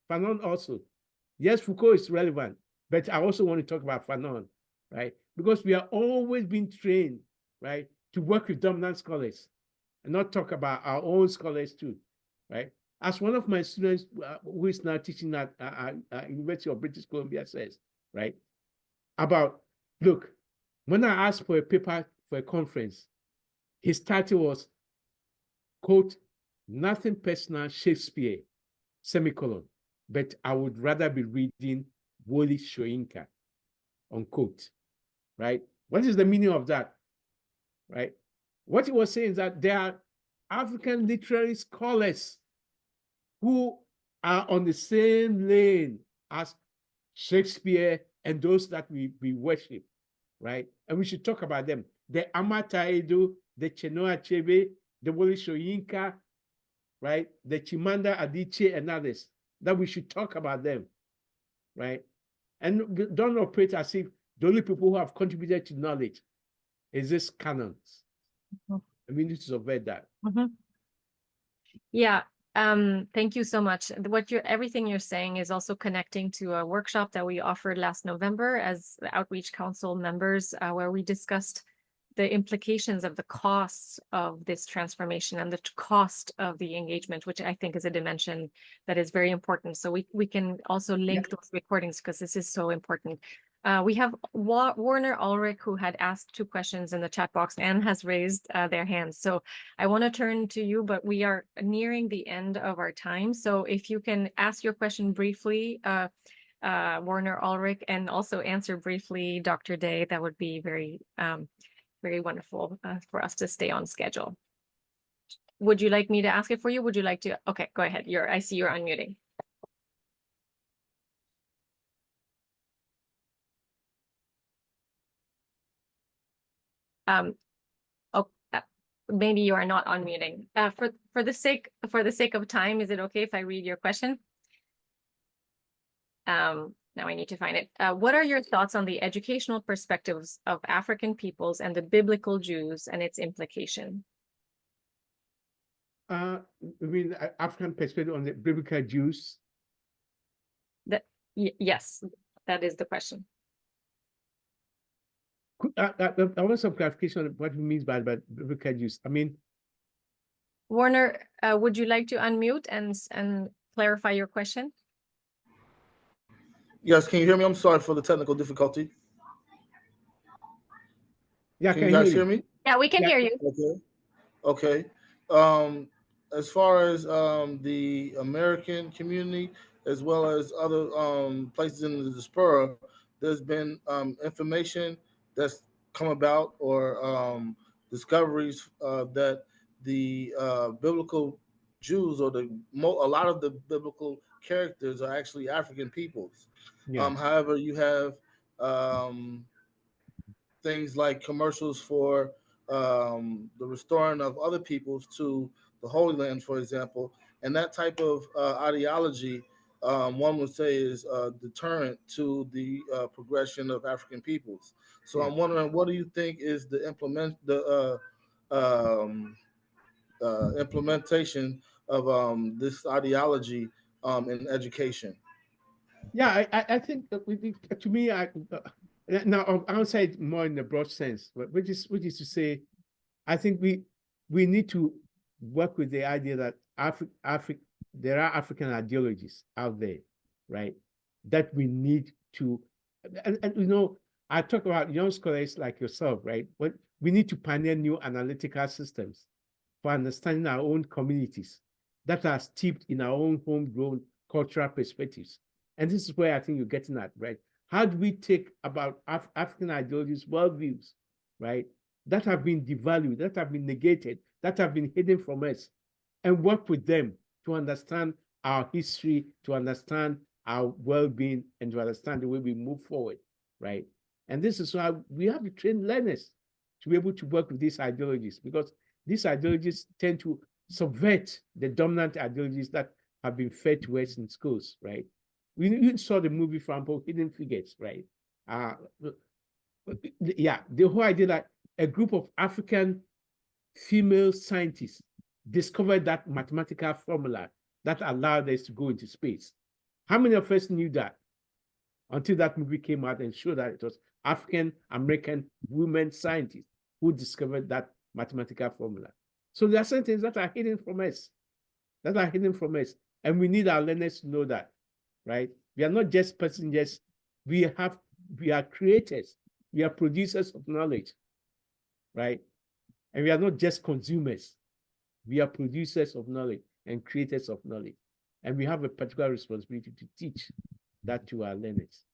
Fanon also. Yes, Foucault is relevant, but I also want to talk about Fanon, right? Because we are always being trained, right, to work with dominant scholars and not talk about our own scholars too, right? As one of my students who is now teaching at University of British Columbia says, right, about, look, when I asked for a paper for a conference, his title was, quote, "Nothing personal, Shakespeare, semicolon, but I would rather be reading Wole Soyinka," unquote, right? What is the meaning of that, right? What he was saying is that there are African literary scholars who are on the same lane as Shakespeare and those that we worship, right? And we should talk about them. The Amata Edo, the Chinua Achebe, the Wole Soyinka, right? The Chimamanda Adichie and others, that we should talk about them, right? And don't operate as if the only people who have contributed to knowledge is this canons. I mean, this is subvert that. Yeah. Thank you so much. Everything you're saying is also connecting to a workshop that we offered last November as the Outreach Council members, where we discussed the implications of the costs of this transformation and the cost of the engagement, which I think is a dimension that is very important. So we can also link those recordings because this is so important. We have Warner Ulrich, who had asked 2 questions in the chat box and has raised their hands. So I want to turn to you, but we are nearing the end of our time. So if you can ask your question briefly, Warner Ulrich, and also answer briefly, Dr. Day, that would be very, very wonderful for us to stay on schedule. Would you like me to ask it for you? Would you like to? Okay, go ahead. I see you're unmuting. Oh, maybe you are not unmuting. For the sake of time, is it okay if I read your question? Now I need to find it. What are your thoughts on the educational perspectives of African peoples and the biblical Jews and its implication? I mean, African perspective on the biblical Jews. Yes, that is the question. I want some clarification on what it means by biblical Jews. I mean, Warner, would you like to unmute and clarify your question? Yes, can you hear me? I'm sorry for the technical difficulty. Yeah, can you guys hear me? Yeah, we can hear you. Okay. As far as the American community, as well as other places in the diaspora, there's been information that's come about, or discoveries that the biblical Jews, or a lot of the biblical characters, are actually African peoples. yeah. However, you have things like commercials for the restoring of other peoples to the Holy Land, for example, and that type of ideology, one would say, is a deterrent to the progression of African peoples. So Yeah. I'm wondering, what do you think is the implementation of this ideology in education? Yeah, I think to me, now I'll say it more in the broad sense, which is to say, I think we need to work with the idea that there are African ideologies out there, right? That we need to, and you know, I talk about young scholars like yourself, right? But we need to pioneer new analytical systems for understanding our own communities that are steeped in our own homegrown cultural perspectives. And this is where I think you're getting at, right? How do we take about African ideologies, worldviews, right, that have been devalued, that have been negated, that have been hidden from us, and work with them to understand our history, to understand our well-being, and to understand the way we move forward, right? And this is why we have to train learners to be able to work with these ideologies, because these ideologies tend to subvert the dominant ideologies that have been fed to us in schools, right? You saw the movie, for example, Hidden Figures, right? Yeah, the whole idea that a group of African female scientists discovered that mathematical formula that allowed us to go into space. How many of us knew that until that movie came out and showed that it was African American women scientists who discovered that mathematical formula? So there are certain things that are hidden from us, and we need our learners to know that, right? We are not just passengers. We are creators. We are producers of knowledge, right? And we are not just consumers. We are producers of knowledge and creators of knowledge. And we have a particular responsibility to teach that to our learners.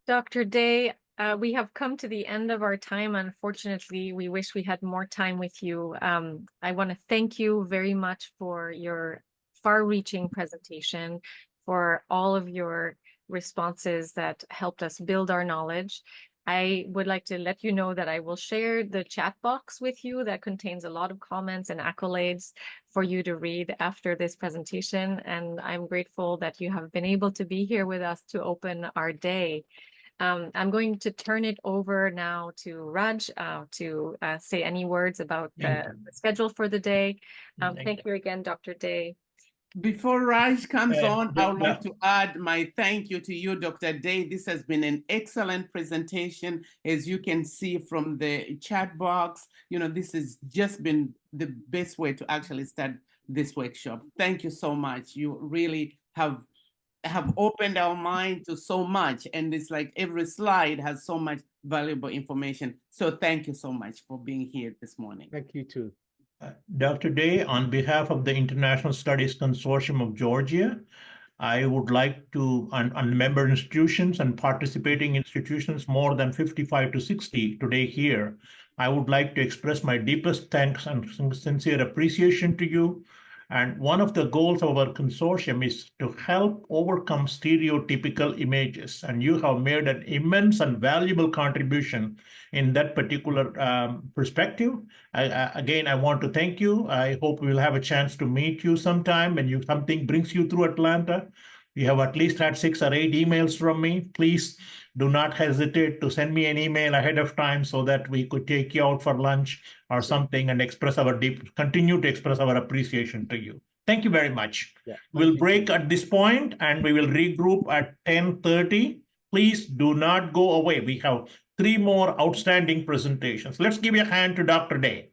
Dr. Dei, we have come to the end of our time. Unfortunately, we wish we had more time with you. I want to thank you very much for your far-reaching presentation, for all of your responses that helped us build our knowledge. I would like to let you know that I will share the chat box with you that contains a lot of comments and accolades for you to read after this presentation. And I'm grateful that you have been able to be here with us to open our day. I'm going to turn it over now to Raj to say any words about the schedule for the day. Thank you again, Dr. Dei. Before Raj comes on, I would yeah. like to add my thank you to you, Dr. Dei. This has been an excellent presentation. As you can see from the chat box, you know, this has just been the best way to actually start this workshop. Thank you so much. You really have opened our mind to so much, and it's like every slide has so much valuable information. So thank you so much for being here this morning. Thank you too. Dr. Dei, on behalf of the International Studies Consortium of Georgia, I would like to, on member institutions and participating institutions more than 55 to 60 today here, I would like to express my deepest thanks and sincere appreciation to you And one of the goals of our consortium is to help overcome stereotypical images. And you have made an immense and valuable contribution in that particular perspective. Again, I want to thank you. I hope we'll have a chance to meet you sometime when something brings you through Atlanta. You have at least had 6 or 8 emails from me. Please do not hesitate to send me an email ahead of time so that we could take you out for lunch or something and continue to express our appreciation to you. Thank you very much. Yeah, We'll break at this point and we will regroup at 10:30. Please do not go away. We have 3 more outstanding presentations. Let's give a hand to Dr. Day.